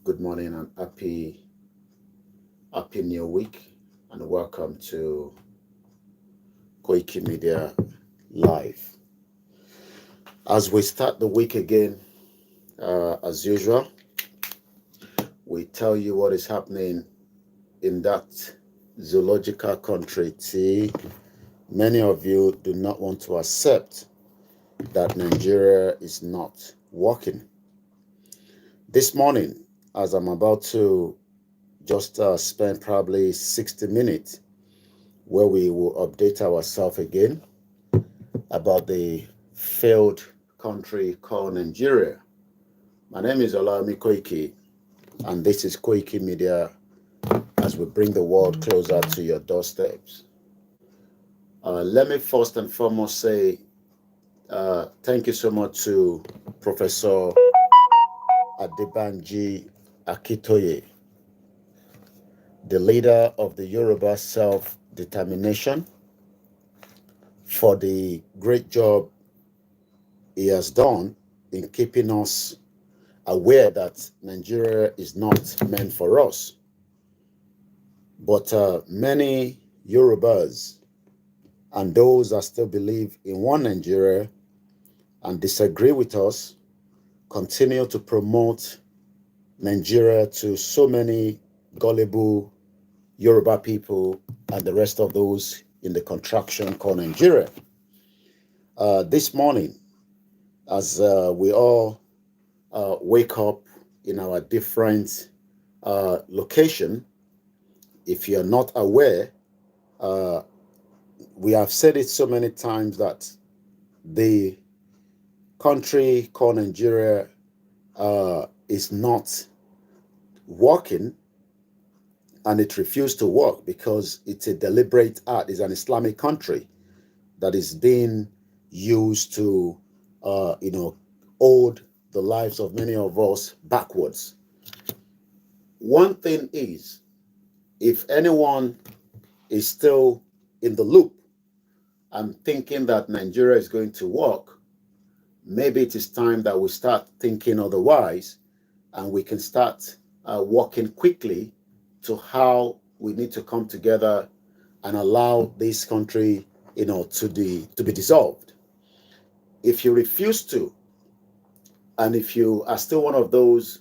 Good morning and happy new week, and welcome to KOIKIMEDIA Live. As we start the week again, as usual, we tell you what is happening in that zoological country. See, many of you do not want to accept that Nigeria is not working. This morning, as I'm about to just spend probably 60 minutes where we will update ourselves again about the failed country called Nigeria. My name is Olami Koiki, and this is Koiki Media as we bring the world closer to your doorsteps. Let me first and foremost say thank you so much to Professor Adebanji Akitoye, the leader of the Yoruba Self-Determination, for the great job he has done in keeping us aware that Nigeria is not meant for us. But many Yorubas and those that still believe in one Nigeria and disagree with us continue to promote Nigeria to so many gullible Yoruba people and the rest of those in the contraction called Nigeria. This morning, as we all wake up in our different location, if you're not aware, we have said it so many times that the country called Nigeria is not working, and it refused to work because it's a deliberate act. It's an Islamic country that is being used to, hold the lives of many of us backwards. One thing is, if anyone is still in the loop and thinking that Nigeria is going to work, maybe it is time that we start thinking otherwise, and we can start working quickly to how we need to come together and allow this country, to be dissolved. If you refuse to, and if you are still one of those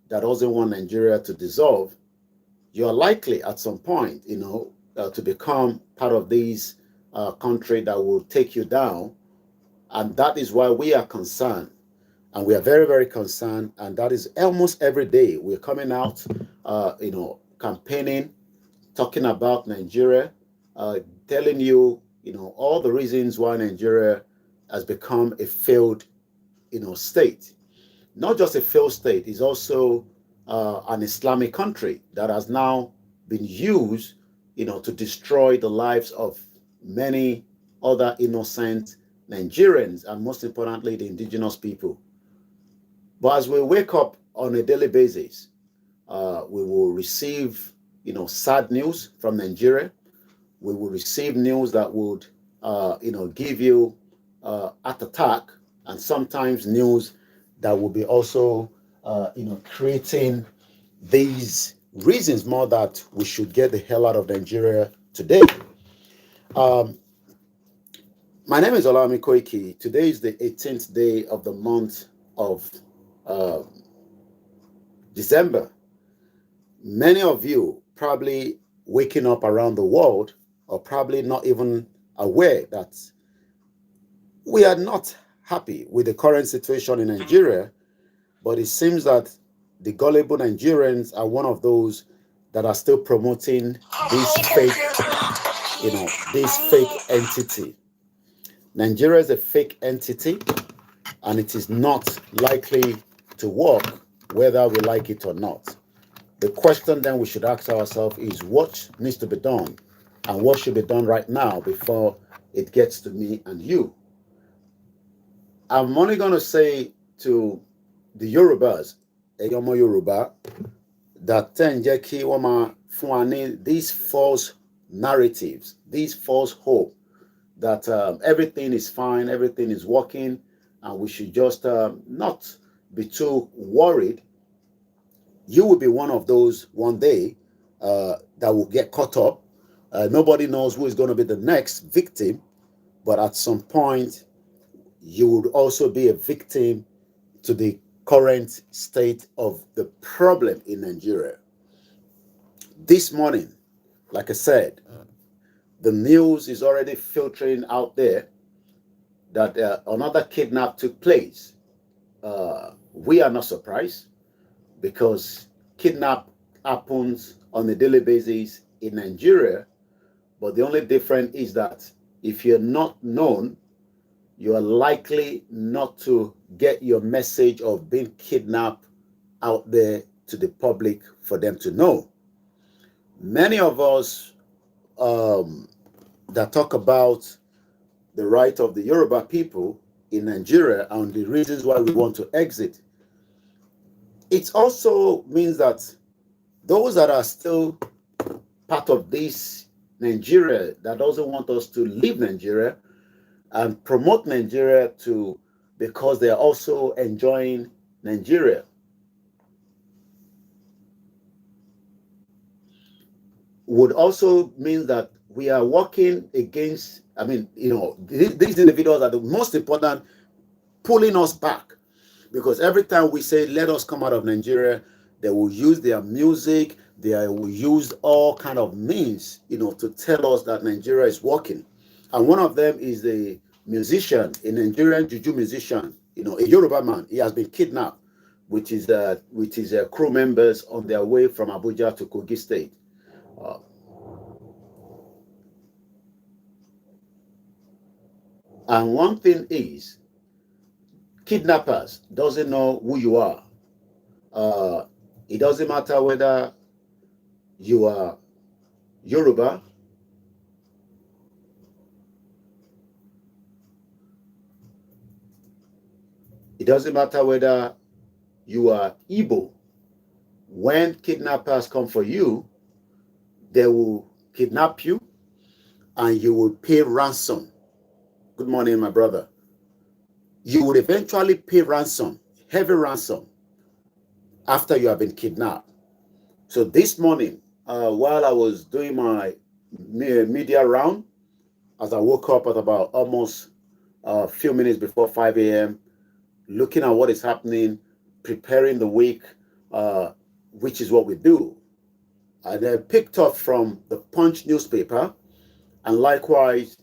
that doesn't want Nigeria to dissolve, you are likely at some point, to become part of this country that will take you down. And that is why we are concerned. And we are very, very concerned. And that is almost every day we're coming out, campaigning, talking about Nigeria, telling you, all the reasons why Nigeria has become a failed, state. Not just a failed state, it's also an Islamic country that has now been used, to destroy the lives of many other innocent Nigerians, and most importantly, the indigenous people. But as we wake up on a daily basis, we will receive, sad news from Nigeria. We will receive news that would, give you heart attack, and sometimes news that will be also, creating these reasons more that we should get the hell out of Nigeria today. My name is Olami Koiki. Today is the 18th day of the month of December. Many of you probably waking up around the world are probably not even aware that we are not happy with the current situation in Nigeria, but it seems that the gullible Nigerians are one of those that are still promoting this fake entity. Nigeria is a fake entity, and it is not likely to work whether we like it or not. The question then we should ask ourselves is what needs to be done, and what should be done right now before it gets to me and you. I'm only going to say to the Yorubas, Eyomo Yoruba, that Tenjeki Wama Fuani, these false narratives, these false hope that everything is fine, everything is working, and we should just not be too worried You will be one of those one day that will get caught up. Nobody knows who is going to be the next victim, but at some point, you would also be a victim to the current state of the problem in Nigeria. This morning, like I said, the news is already filtering out there that another kidnap took place. We are not surprised because kidnap happens on a daily basis in Nigeria, but the only difference is that if you're not known, you are likely not to get your message of being kidnapped out there to the public for them to know. Many of us that talk about the right of the Yoruba people in Nigeria and the reasons why we want to exit, it also means that those that are still part of this Nigeria that doesn't want us to leave Nigeria and promote Nigeria to because they are also enjoying Nigeria would also mean that we are working against, I mean, these individuals are the most important, pulling us back. Because every time we say, let us come out of Nigeria, they will use their music, they will use all kind of means, to tell us that Nigeria is working. And one of them is a musician, a Nigerian Juju musician, a Yoruba man. He has been kidnapped, which is crew members on their way from Abuja to Kogi State. And one thing is, kidnappers doesn't know who you are. It doesn't matter whether you are Yoruba, it doesn't matter whether you are Igbo. When kidnappers come for you, they will kidnap you and you will pay ransom. Good morning, my brother. You will eventually pay ransom, heavy ransom, after you have been kidnapped. So this morning, while I was doing my media round, as I woke up at about almost a few minutes before 5 a.m., looking at what is happening, preparing the week, which is what we do. I then picked up from the Punch newspaper, and likewise,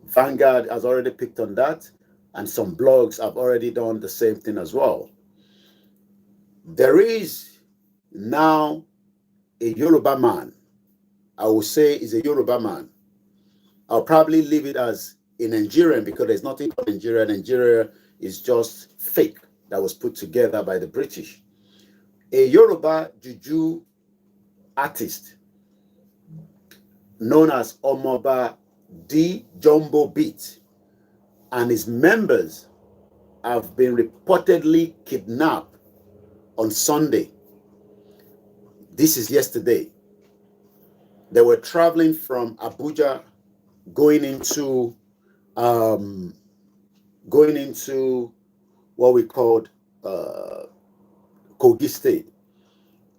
Vanguard has already picked on that, and some blogs have already done the same thing as well. There is now a Yoruba man. I will say is a Yoruba man. I'll probably leave it as a Nigerian because there's nothing called Nigeria. Nigeria is just fake that was put together by the British. A Yoruba Juju artist known as Omoba De Jombo Beats and his members have been reportedly kidnapped on Sunday. This is yesterday. They were traveling from Abuja going into what we called Kogi State.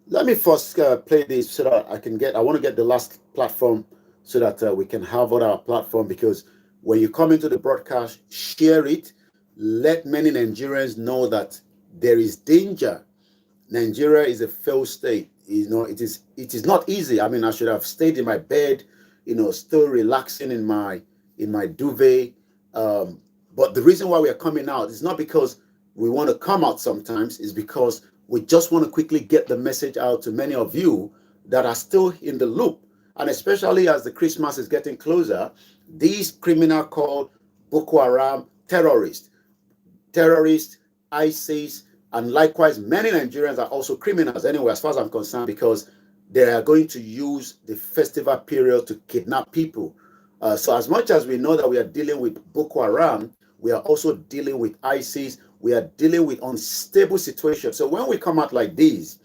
Let me first play this so that I want to get the last platform so that we can have on our platform, because when you come into the broadcast, share it. Let many Nigerians know that there is danger. Nigeria is a failed state. It is not easy. I mean, I should have stayed in my bed, still relaxing in my duvet. But the reason why we are coming out is not because we want to come out sometimes, is because we just want to quickly get the message out to many of you that are still in the loop. And especially as the Christmas is getting closer, these criminals called Boko Haram terrorists, ISIS, and likewise, many Nigerians are also criminals anyway, as far as I'm concerned, because they are going to use the festival period to kidnap people. So as much as we know that we are dealing with Boko Haram, we are also dealing with ISIS. We are dealing with unstable situations. So when we come out like this,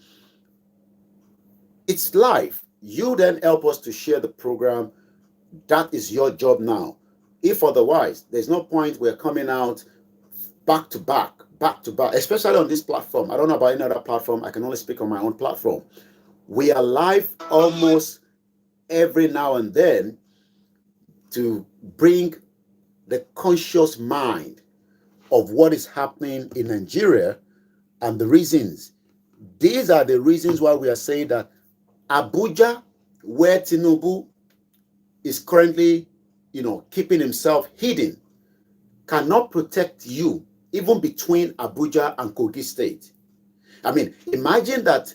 it's live. You then help us to share the program. That is your job now. If otherwise, there's no point we're coming out back to back back to back, especially on this platform. I don't know about any other platform. I can only speak on my own platform. We are live almost every now and then to bring the conscious mind of what is happening in Nigeria and the reasons. These are the reasons why we are saying that Abuja, where Tinubu is currently, keeping himself hidden, cannot protect you even between Abuja and Kogi State. I mean, imagine that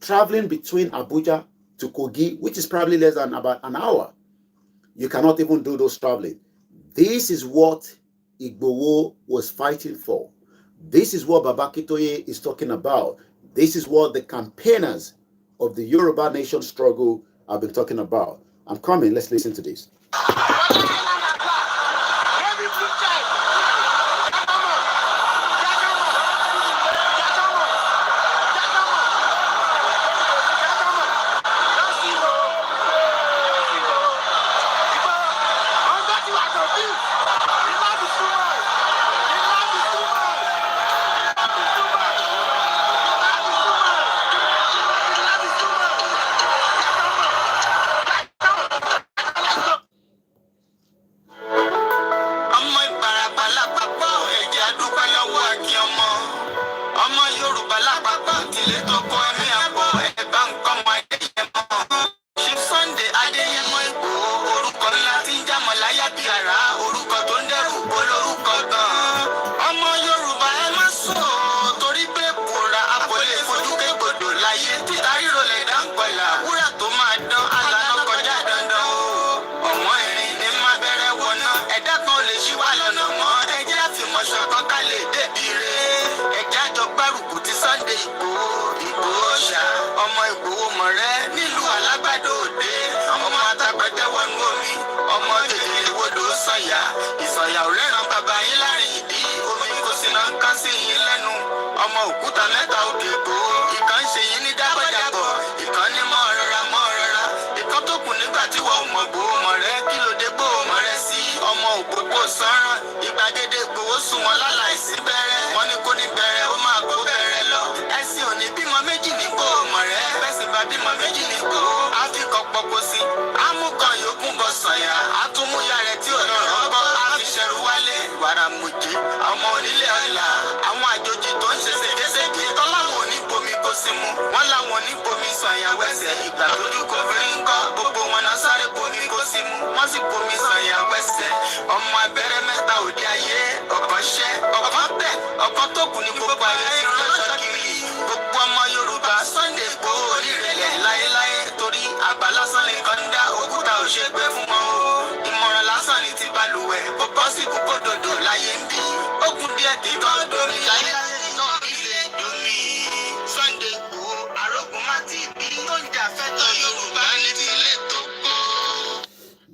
traveling between Abuja to Kogi, which is probably less than about an hour, you cannot even do those traveling. This is what Igboho was fighting for. This is what Babakitoye is talking about. This is what the campaigners of the Yoruba nation struggle have been talking about. I'm coming. Let's listen to this.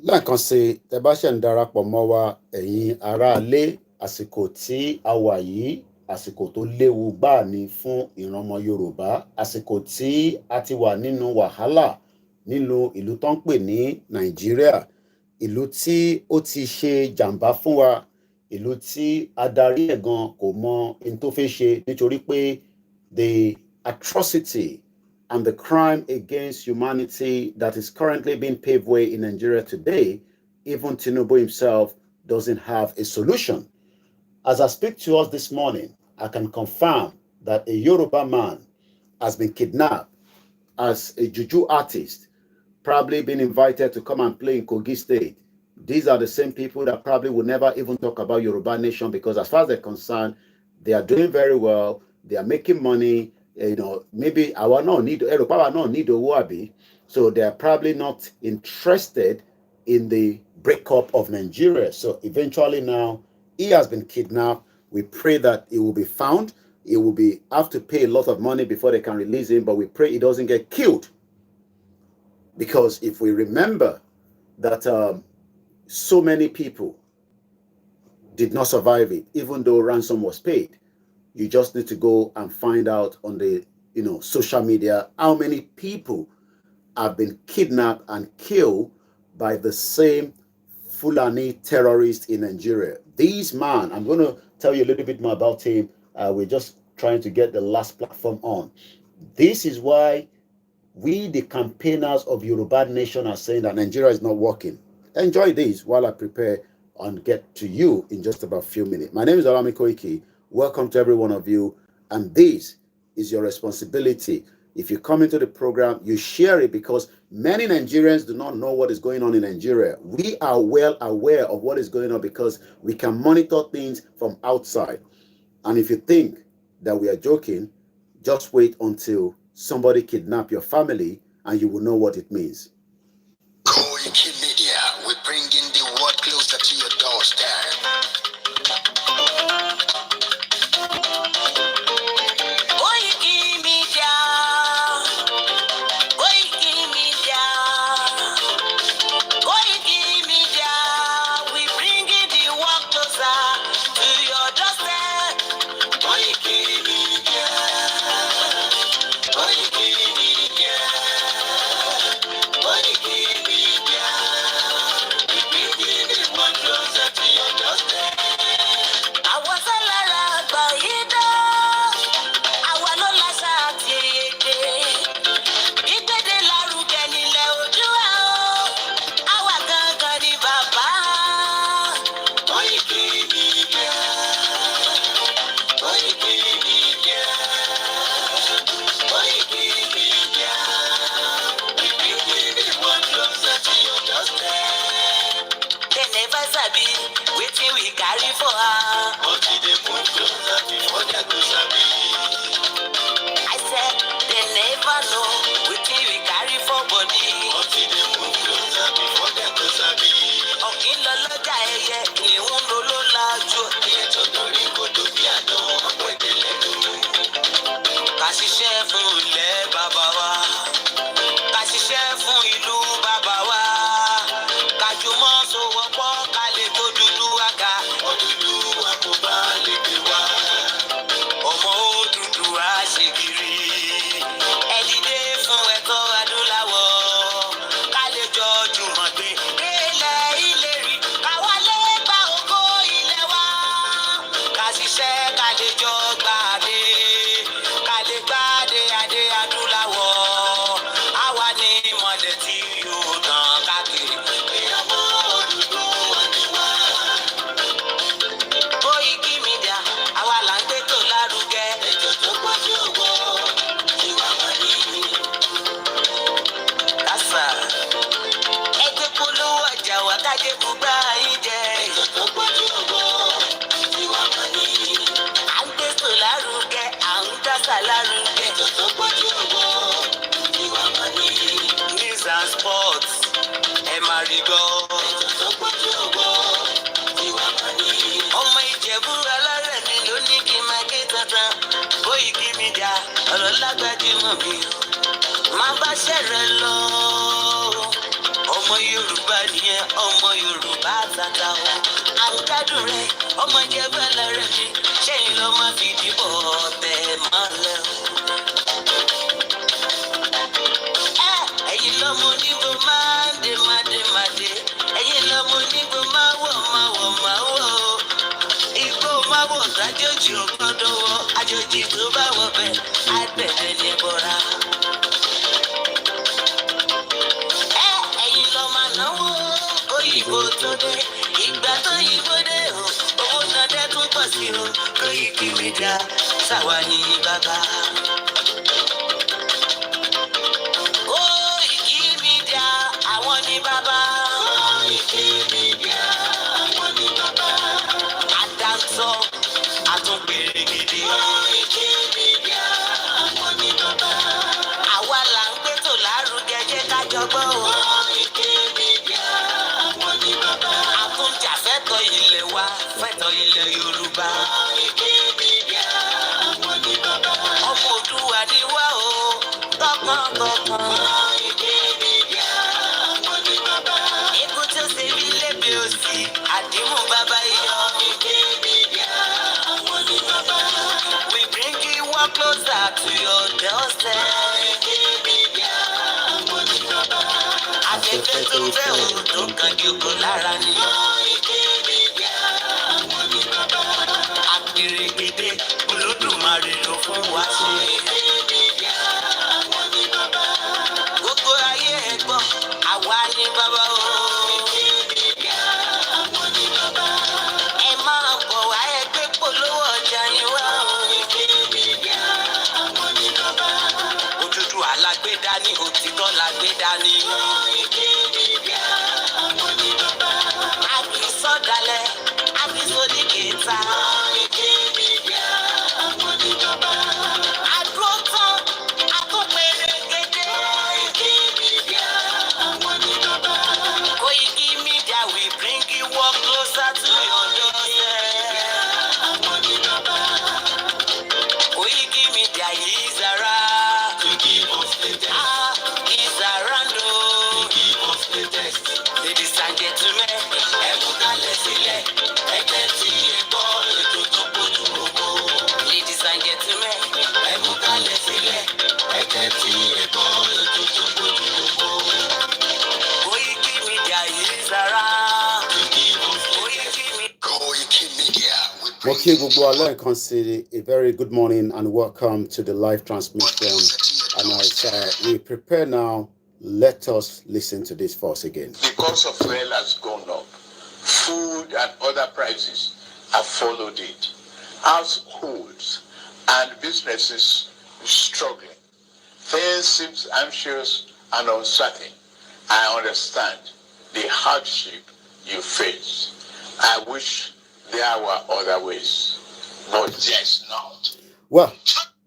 Lẹ́ẹ̀kan sí tẹ bá ṣe ń darapọ̀ mọ́ wa ẹ̀yin aráalé, àsìkò tí a wà yìí àsìkò tó léwu gbáà ni fún ìran ọmọ Yorùbá, àsìkò tí a ti wà nínú wàhálà nílùú ìlú tó ń pè ní Nàìjíríà, ìlú tí ó ti ṣe jàǹbá fún wa, ìlú tí adarí ẹ̀ gan kò mọ ohun tó fẹ́ ṣe nítorí pé the atrocity and the crime against humanity that is currently being paved way in Nigeria today, even Tinubu himself doesn't have a solution. As I speak to us this morning, I can confirm that a Yoruba man has been kidnapped as a Juju artist, probably been invited to come and play in Kogi State. These are the same people that probably will never even talk about Yoruba nation because as far as they're concerned, they are doing very well, they are making money, maybe our no need Wabi, so they are probably not interested in the breakup of Nigeria. So eventually now he has been kidnapped. We pray that he will be found. He will have to pay a lot of money before they can release him, but we pray he doesn't get killed. Because if we remember that so many people did not survive it, even though ransom was paid. You just need to go and find out on the social media how many people have been kidnapped and killed by the same Fulani terrorists in Nigeria. This man, I'm going to tell you a little bit more about him We're just trying to get the last platform on. This is why we, the campaigners of Yoruba Nation, are saying that Nigeria is not working. Enjoy this while I prepare and get to you in just about a few minutes. My name is Olami Koiki. Welcome to every one of you. And this is your responsibility. If you come into the program, you share it, because many Nigerians do not know what is going on in Nigeria. We are well aware of what is going on because we can monitor things from outside. And if you think that we are joking, just wait until somebody kidnap your family and you will know what it means. KOIKIMEDIA, we're bringing the world closer to your doorstep. KOIKIMEDIA, KOIKIMEDIA, KOIKIMEDIA, we're bringing the world closer to your doorstep. KOIKIMEDIA, KOIKIMEDIA. Waiting we carry for her. Until they move closer before they go sabi. I said they never know waiting we carry for body. Until they move closer before they go sabi. Ọ̀kìn lọ lọ́jà ẹyẹ, ìhun ló ló lajú. Ìyẹn tó lórí kodò bí àdán, ọ̀pọ̀ èdè lẹ́nu. Ká ṣiṣẹ́ fún ilẹ̀ bàbá wa. Ká ṣiṣẹ́ fún ìlú bàbá wa. Ká jùmọ̀ sowọ́pọ̀ ká lè tó dúdú àga. Odùduwà kò bá lè gbé wá. Ọmọ Odùduwà ṣe kiri. Ẹ dìde fún ẹ̀kọ́ adúláwọ̀. Ká lè jọ jùmọ̀ gbé délẹ̀ ìlérí. Ká wálé gba ògo ilẹ̀ wa. Ká ṣiṣẹ́ ká lè jọ gbàdé. Ká lè gbàdé adé adúláwọ̀. Àwa ni ìmọ̀lẹ̀ tí yóò tàn káàkiri. Ọmọ Odùduwà ni wá. KOIKIMEDIA, àwa là ń gbé tó lárugẹ. Ètò tó pọ̀jù owó tí wàá mọ̀ ní. Kásá. Ẹgbẹ́ polówó ọjà wà kájé gbúgbà yín jẹ. Ètò tó pọ̀jù owó tí wàá mọ̀ ní. À ń gbé tó lárugẹ, à ń dásà lárugẹ. Ètò tó pọ̀jù owó tí wàá mọ̀ ní. News and sports, ẹ máa rí gbọ́. Ètò tó pọ̀jù owó tí wàá mọ̀ ní. Ọmọ Ìjẹ̀bú alárẹ̀ mi ló ní kí n máa ké tantan. KOIKIMEDIA, ọ̀rọ̀ lágbájú mọ̀ mi o. Máa bá ṣẹ̀rẹ̀ lọ. Ọmọ Yorùbá nìyẹn, ọmọ Yorùbá tata o. À ń gbádùn rẹ̀, ọmọ Ìjẹ̀bú alárẹ̀ mi. Ṣẹ́yìn lọ máa fi dìbò tẹ̀ mọ́lẹ̀ o. Ẹ̀yin lọ́mọ onígbò máa ń dé máa dé máa dé. Ẹ̀yin lọ́mọ onígbò máa wọ̀ máa wọ̀ máa wọ̀ o. Igbó máa wọ̀ sájòjì ò gbọ́dọ̀ wọ. Àjòjì tó bá wọ bẹ̀ á bẹ̀rẹ̀ ní bọ́ra. Ẹ̀yin lọ máa náwó òyìnbó tó dé. Ìgbà tó yìnbó dé o, owó náà dẹ́ tún pọ̀ sí o. KOIKIMEDIA, ṣàwa ní bàbá. KOIKIMEDIA, àwọn ní bàbá. KOIKIMEDIA, àwọn ní bàbá. Àdáńtọ́, àtúnpèrè gidi. KOIKIMEDIA, àwọn ní bàbá. Àwa là ń gbé tò lárugẹ, jẹ́ ká jọgbọ́ o. KOIKIMEDIA, àwọn ní bàbá. Àtúnjà fẹ́tọ̀ ilẹ̀ wa, fẹ́tọ̀ ilẹ̀ Yorùbá. KOIKIMEDIA, àwọn ní bàbá. Ọmọ Oòduà ni wá o, tọkàntọkàn. KOIKIMEDIA, àwọn ní bàbá. Ikú tó ṣe mí lébi òsì, àdìmú bàbá yọ. KOIKIMEDIA, àwọn ní bàbá. We bring you one closer to your doorstep. KOIKIMEDIA, àwọn ní bàbá. Afẹ́fẹ́ tó fẹ́ òun tó kàn jòkó lára ni. KOIKIMEDIA, àwọn ní bàbá. Àpèrègèdè olódò. fún wa ṣe. Gbogbo ayé ẹ gbọ́, àwa ni bàbá o. Ẹ máa bọ̀ wá ẹgbẹ́ polówó ọjà yín wá o. Òtútù alágbèdá ní òtítọ́ lágbèdá ní. Àbí sọ̀dálẹ̀, àbí sódì kẹta. Àdúró tán, àtúnpẹ̀rẹ̀ gèdè. Koiki Media, we bring you work closer to your doorstep. Koiki Media is around. Is around. Ladies and gentlemen, ẹ mú kalẹ̀ sílẹ̀, ẹ jẹ́ tí ẹ gbọ́ ètò tó bójú gbogbo. Ladies and gentlemen, ẹ mú kalẹ̀ sílẹ̀, ẹ jẹ́ tí ẹ gbọ́ ètò tó bójú gbogbo. Koiki Media is around. Koiki Media. Mo kí gbogbo wa lẹ́ẹ̀kan sí a very good morning and welcome to the live transmission. And as we prepare now, let us listen to this first again. The cost of fuel has gone up. Food and other prices have followed it. Households and businesses struggling. Things seem anxious and uncertain. I understand the hardship you face. I wish there were other ways, but there's not. Well,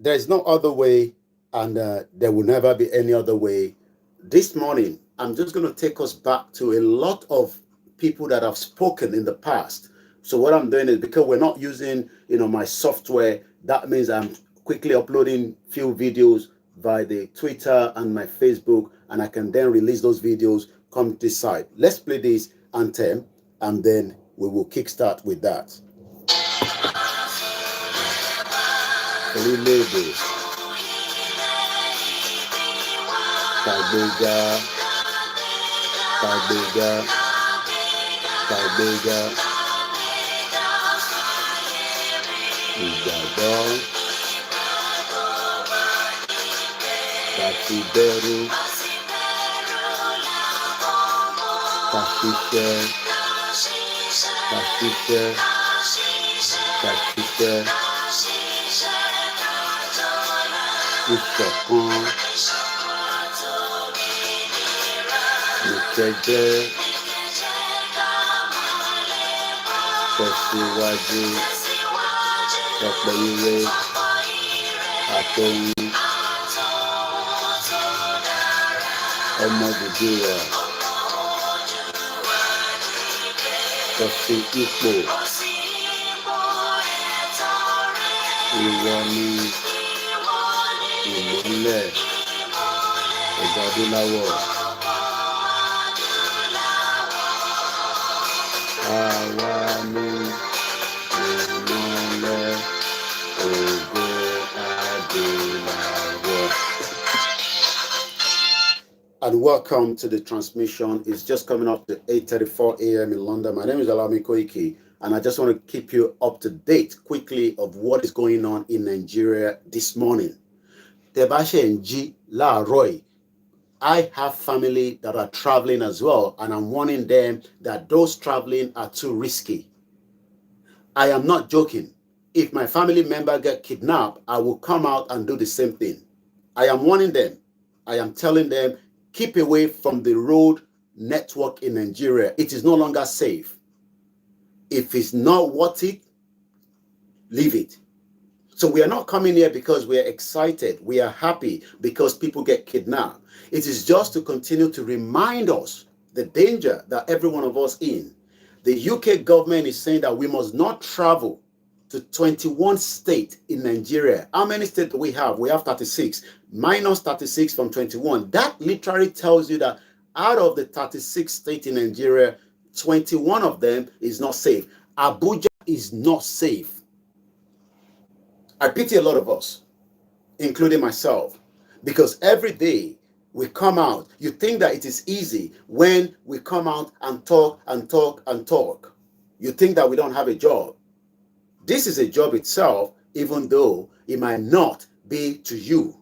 there is no other way, and there will never be any other way. This morning, I'm just going to take us back to a lot of people that have spoken in the past. So what I'm doing is, because we're not using, my software, that means I'm quickly uploading few videos via the Twitter and my Facebook, and I can then release those videos, come this side. Let's play this anthem, and then we will kickstart with that. Kagbega, Kagbega, Kagbega, Ìgbàgbọ́, Kàṣìbẹ̀rù, Kàṣìṣẹ́, Kàṣìṣẹ́, Kàṣìṣẹ́, Ìṣọ̀kan, Ìtẹ́jẹ́, Tẹ̀síwájú, Ọ̀pọ̀ ire, Àtọ̀hún, Ọmọ Nàìjíríà, Tọ̀sí ipò, ìwọ ni ìmọ́lẹ̀ ẹ̀dá adúláwọ̀. Àwa ni ìmọ́lẹ̀ ògo adúláwọ̀. And welcome to the transmission. It's just coming up to 8:34 a.m. in London. My name is Alami Koiki, and I just want to keep you up to date quickly of what is going on in Nigeria this morning. Tebashe Nji La Roy. I have family that are traveling as well, and I'm warning them that those traveling are too risky. I am not joking. If my family member get kidnapped, I will come out and do the same thing. I am warning them. I am telling them, keep away from the road network in Nigeria. It is no longer safe. If it's not worth it, leave it. So we are not coming here because we are excited. We are happy because people get kidnapped. It is just to continue to remind us the danger that every one of us in. The UK government is saying that we must not travel to 21 states in Nigeria. How many states do we have? We have 36. Minus 36 from 21. That literally tells you that out of the 36 states in Nigeria, 21 of them is not safe. Abuja is not safe. I pity a lot of us, including myself, because every day we come out, you think that it is easy when we come out and talk and talk and talk. You think that we don't have a job. This is a job itself, even though, it might not be to you.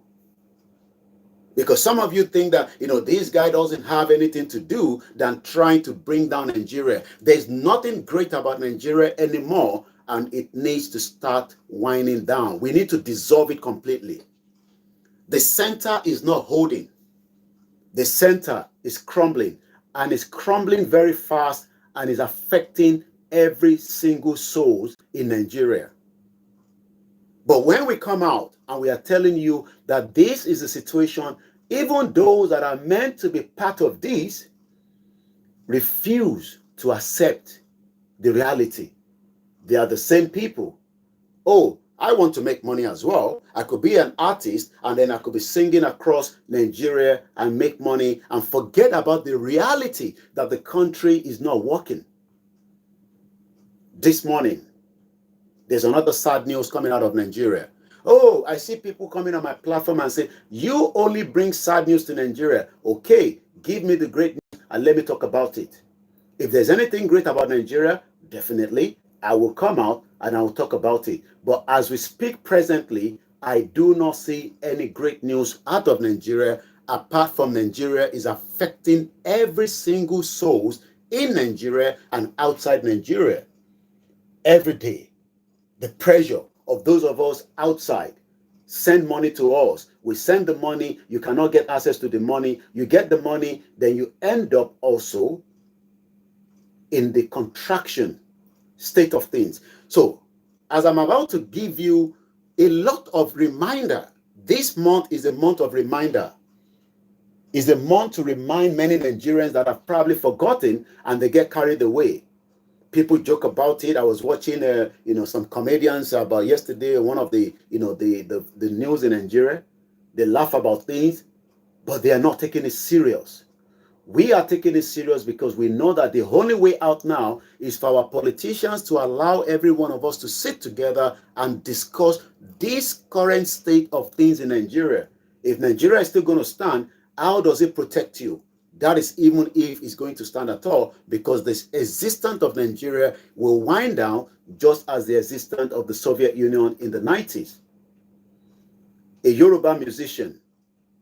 Because some of you think that, this guy doesn't have anything to do than trying to bring down Nigeria. There's nothing great about Nigeria anymore, and it needs to start winding down. We need to dissolve it completely. The center is not holding. The center is crumbling, and it's crumbling very fast, and is affecting every single soul in Nigeria. But when we come out and we are telling you that this is the situation, even those that are meant to be part of this refuse to accept the reality. They are the same people. Oh, I want to make money as well. I could be an artist, and then I could be singing across Nigeria and make money and forget about the reality that the country is not working. This morning, there's another sad news coming out of Nigeria. Oh, I see people coming on my platform and say, you only bring sad news to Nigeria. Okay, give me the great news and let me talk about it. If there's anything great about Nigeria, definitely, I will come out and I will talk about it. But as we speak presently, I do not see any great news out of Nigeria, apart from Nigeria is affecting every single soul in Nigeria and outside Nigeria. Every day, the pressure of those of us outside send money to us. We send the money, you cannot get access to the money. You get the money, then you end up also in the contraction state of things. So, as I'm about to give you a lot of reminder, this month is a month of reminder. It's a month to remind many Nigerians that have probably forgotten and they get carried away. People joke about it. I was watching, some comedians about yesterday, one of the news in Nigeria. They laugh about things, but they are not taking it serious. We are taking it serious because we know that the only way out now is for our politicians to allow every one of us to sit together and discuss this current state of things in Nigeria. If Nigeria is still going to stand, how does it protect you? That is even if it's going to stand at all, because the existence of Nigeria will wind down just as the existence of the Soviet Union in the 90s. A Yoruba musician,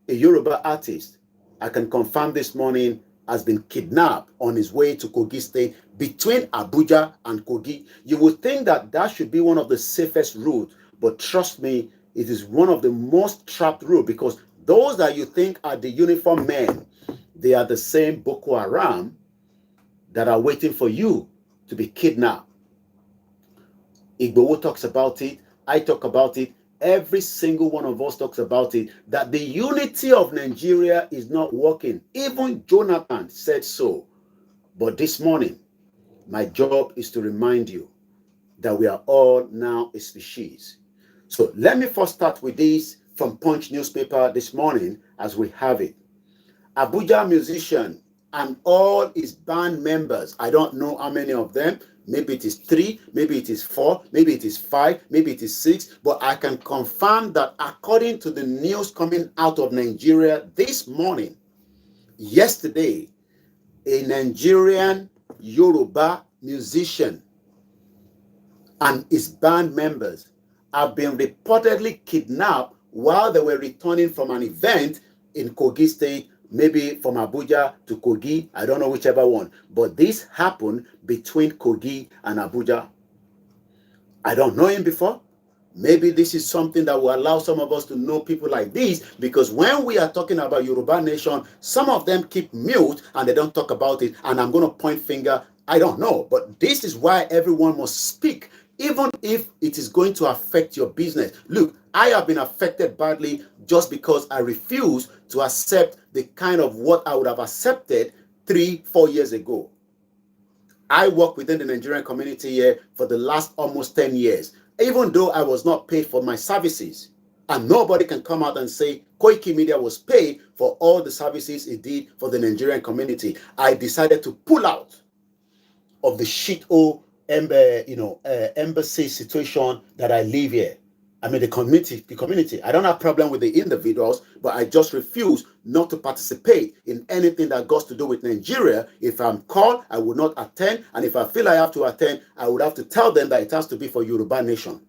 a Yoruba artist, I can confirm this morning, has been kidnapped on his way to Kogi State between Abuja and Kogi. You would think that that should be one of the safest routes, but trust me, it is one of the most trapped routes, because those that you think are the uniformed men, they are the same Boko Haram that are waiting for you to be kidnapped. Igboho talks about it. I talk about it. Every single one of us talks about it, that the unity of Nigeria is not working. Even Jonathan said so. But this morning, my job is to remind you that we are all now a species. So let me first start with this from Punch newspaper this morning as we have it. Abuja musician and all his band members, I don't know how many of them, maybe it is 3, maybe it is 4, maybe it is 5, maybe it is 6, but I can confirm that according to the news coming out of Nigeria this morning, yesterday, a Nigerian Yoruba musician and his band members have been reportedly kidnapped while they were returning from an event in Kogi State, maybe from Abuja to Kogi, I don't know whichever one. But this happened between Kogi and Abuja. I don't know him before. Maybe this is something that will allow some of us to know people like this, because when we are talking about Yoruba nation, some of them keep mute and they don't talk about it. And I'm going to point finger. I don't know. But this is why everyone must speak, even if it is going to affect your business. Look, I have been affected badly just because I refuse to accept the kind of what I would have accepted 3-4 years ago. I work within the Nigerian community here for the last almost 10 years, even though I was not paid for my services. And nobody can come out and say KOIKIMEDIA was paid for all the services it did for the Nigerian community. I decided to pull out of the embassy situation that I live here. I mean, the community. I don't have problem with the individuals, but I just refuse not to participate in anything that got to do with Nigeria. If I'm called, I will not attend. And if I feel I have to attend, I would have to tell them that it has to be for Yoruba nation.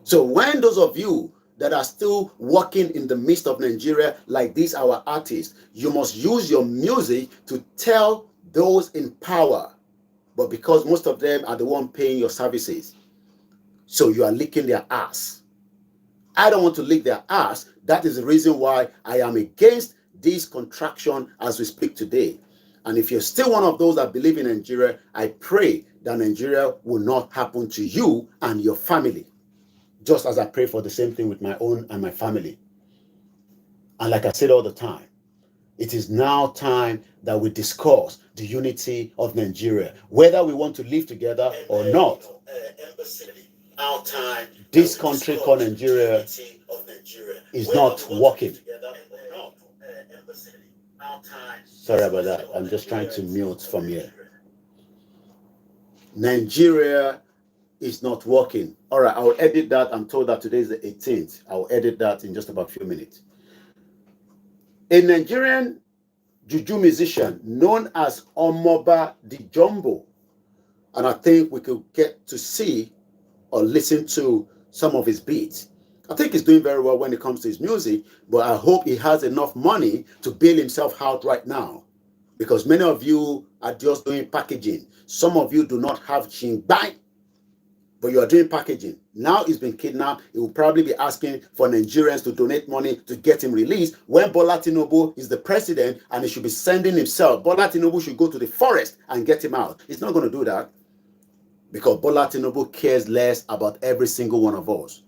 So when those of you that are still working in the midst of Nigeria, like these our artists, you must use your music to tell those in power. But because most of them are the one paying your services, so you are licking their ass. I don't want to lick their ass. That is the reason why I am against this contraction as we speak today. And if you're still one of those that believe in Nigeria, I pray that Nigeria will not happen to you and your family. Just as I pray for the same thing with my own and my family. And like I said all the time, it is now time that we discuss the unity of Nigeria, whether we want to live together or not. This country called Nigeria is not working. Sorry about that. I'm just trying to mute from here. Nigeria is not working. All right, I'll edit that. I'm told that today is the 18th. I'll edit that in just about a few minutes. A Nigerian Juju musician known as Omoba De Jombo, and I think we could get to see or listen to some of his beats. I think he's doing very well when it comes to his music, but I hope he has enough money to bail himself out right now, because many of you are just doing packaging. Some of you do not have chingbai, but you are doing packaging. Now he's been kidnapped. He will probably be asking for Nigerians to donate money to get him released, when Bola Tinubu is the president and he should be sending himself. Bola Tinubu should go to the forest and get him out. He's not going to do that, because Bola Tinubu cares less about every single one of us.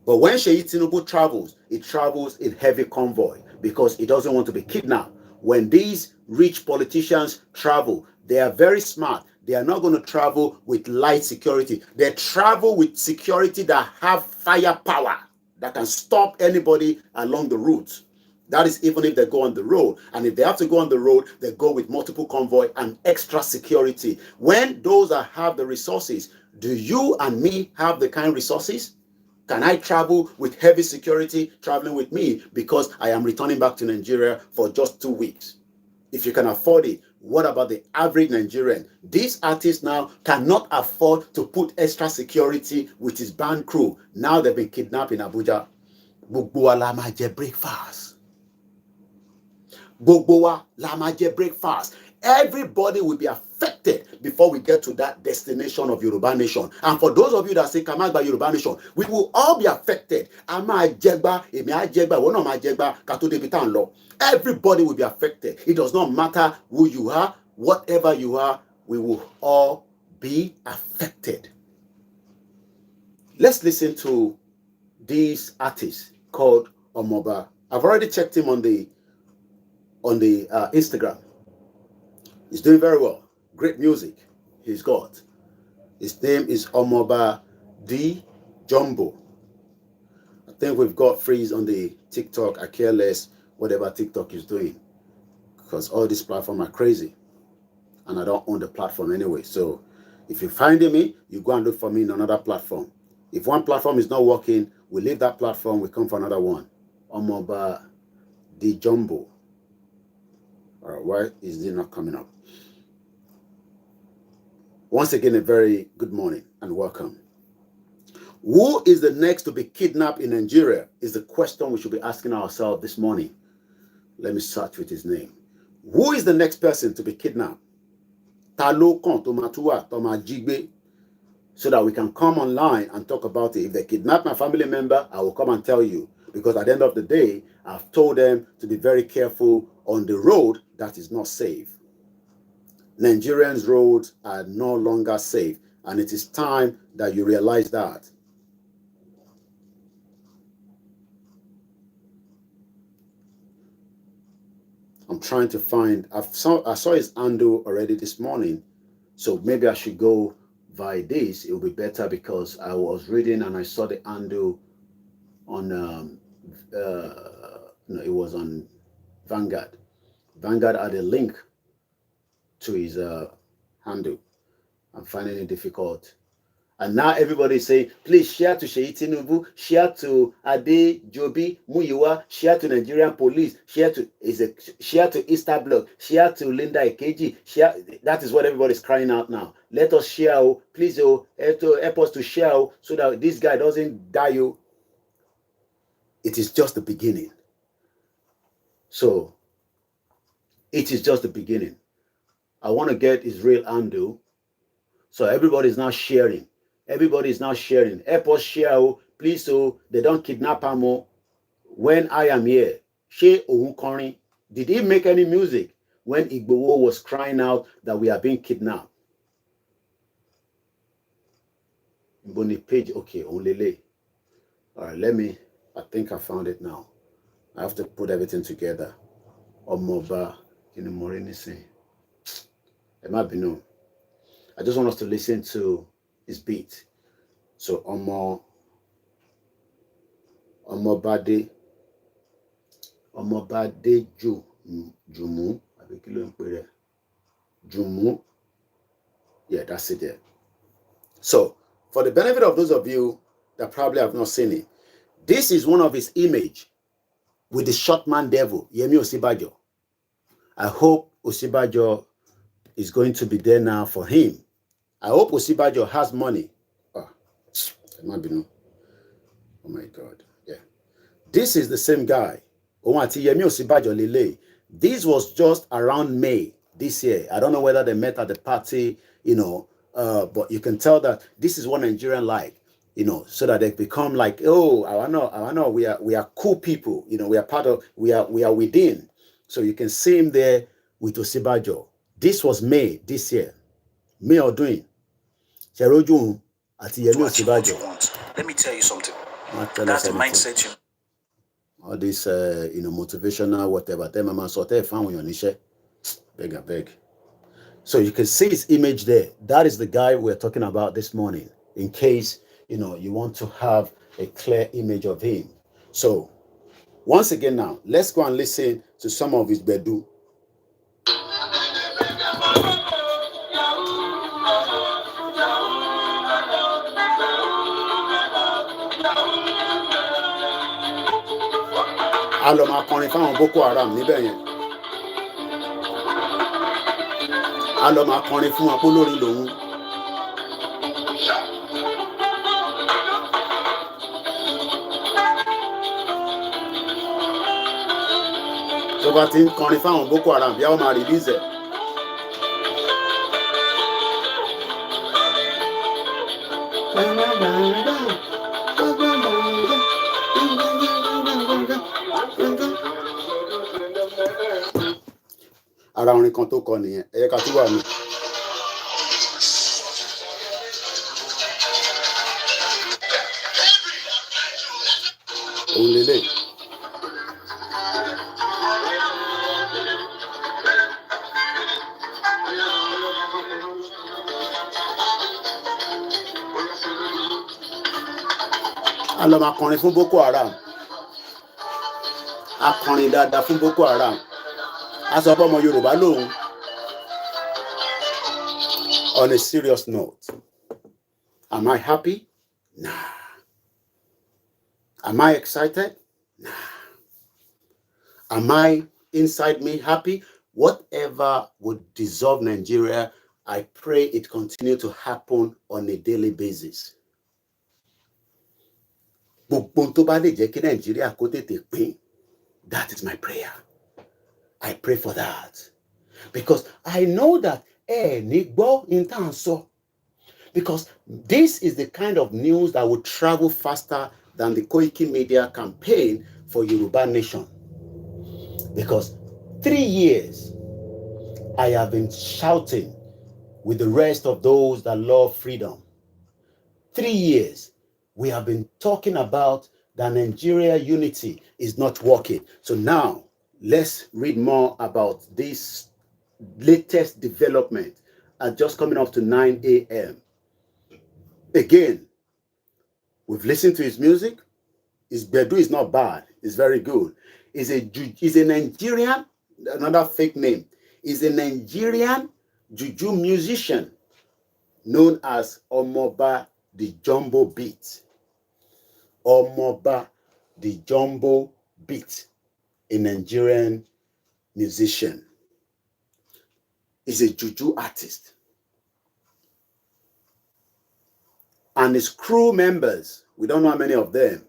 But when Sheyi Tinubu travels, he travels in heavy convoy because he doesn't want to be kidnapped. When these rich politicians travel, they are very smart. They are not going to travel with light security. They travel with security that have firepower, that can stop anybody along the route. That is even if they go on the road. And if they have to go on the road, they go with multiple convoy and extra security. When those that have the resources, do you and me have the kind of resources? Can I travel with heavy security traveling with me because I am returning back to Nigeria for just 2 weeks? If you can afford it, what about the average Nigerian? These artists now cannot afford to put extra security with his band crew. Now they've been kidnapped in Abuja. Gbogbo wa la máa jẹ breakfast. Gbogbo wa la máa jẹ breakfast. Everybody will be affected before we get to that destination of Yoruba Nation. And for those of you that say, Kamagba Yoruba Nation, we will all be affected. Ama jegba, emi a jegba, wono ma jegba, kato debi tan lo. Everybody will be affected. It does not matter who you are, whatever you are, we will all be affected. Let's listen to this artist called Omoba. I've already checked him on the Instagram. He's doing very well. Great music he's got. His name is Omoba De Jombo. I think we've got freeze on the TikTok. I care less whatever TikTok is doing, because all these platforms are crazy and I don't own the platform anyway. So if you're finding me, you go and look for me in another platform. If one platform is not working, we leave that platform, we come for another one. Omoba De Jombo. All right, why is it not coming up? Once again, a very good morning and welcome. Who is the next to be kidnapped in Nigeria is the question we should be asking ourselves this morning. Let me search with his name. Who is the next person to be kidnapped? Talo kon to matuwa to majigbe, so that we can come online and talk about it. If they kidnap my family member, I will come and tell you, because at the end of the day, I've told them to be very careful on the road that is not safe. Nigerians' roads are no longer safe, and it is time that you realize that. I'm trying to find, I saw his handle already this morning, so maybe I should go by this. It will be better, because I was reading and I saw the handle on, no, it was on Vanguard. Vanguard had a link to his handle. I'm finding it difficult. And now everybody is saying, please share to Sheyi Tinubu, share to Ade Jobi Muyiwa, share to Nigerian police, share to Easter Block, share to Linda Ikeji, share. That is what everybody is crying out now. Let us share, oh, please, oh, help us to share, oh, so that this guy doesn't die, oh. It is just the beginning. So, it is just the beginning. I want to get his real handle. So everybody is now sharing. Everybody is now sharing. Help us share, oh, please, so they don't kidnap him, oh, when I am here. She Ounkorin, did he make any music when Igboho was crying out that we are being kidnapped? Boni page, okay, Onlele. All right, I think I found it now. I have to put everything together. Omoba in the morning saying, it might be known. I just want us to listen to his beat. So Omoba De Jumu. Jumu. Yeah, that's it there. So, for the benefit of those of you that probably have not seen it, this is one of his image with the short man devil, Yemi Osibajo. I hope Osibajo is going to be there now for him. I hope Osibajo has money. Oh, it might be no. Oh my God. Yeah. This is the same guy. Yemi Osibajo Lele. This was just around May this year. I don't know whether they met at the party, but you can tell that this is what Nigerian like, so that they become like, oh, I know, we are cool people, we are part of, we are within. So you can see him there with Osibajo. This was May this year. May or doing. Cheroju ati Yemi Osibajo. Let me tell you something. That's the mindset you. All this, motivational, whatever. Beg. So you can see his image there. That is the guy we're talking about this morning. In case, you want to have a clear image of him. So, once again now, let's go and listen to some of his bedu. A lọ máa kọrin fáwọn Boko Haram níbẹ̀ yẹn. A lọ máa kọrin fún wọn pé olórin lòun. Tó bá ti ń kọrin fáwọn Boko Haram bí wọ́n máa release ẹ̀. Ara orin kan tó kọ nìyẹn, ẹ yẹ ká tún wà ní. Òun lélẹ̀. A lọ máa kọrin fún Boko Haram. A kọrin dáadáa fún Boko Haram. A sọ fún ọmọ Yorùbá lòun. On a serious note, am I happy? Nah. Am I excited? Nah. Am I inside me happy? Whatever would dissolve Nigeria, I pray it continue to happen on a daily basis. That is my prayer. I pray for that. Because I know that because this is the kind of news that will travel faster than the KOIKIMEDIA campaign for Yoruba Nation. Because 3 years I have been shouting with the rest of those that love freedom. 3 years we have been talking about that Nigeria unity is not working. So now let's read more about this latest development just coming up to 9 a.m. Again, we've listened to his music. His bedu is not bad. It's very good. He's a Nigerian, another fake name. He's a Nigerian Juju musician known as Omoba De Jombo Beats. Omoba De Jombo Beats, a Nigerian musician. He's a juju artist. And his crew members, we don't know how many of them,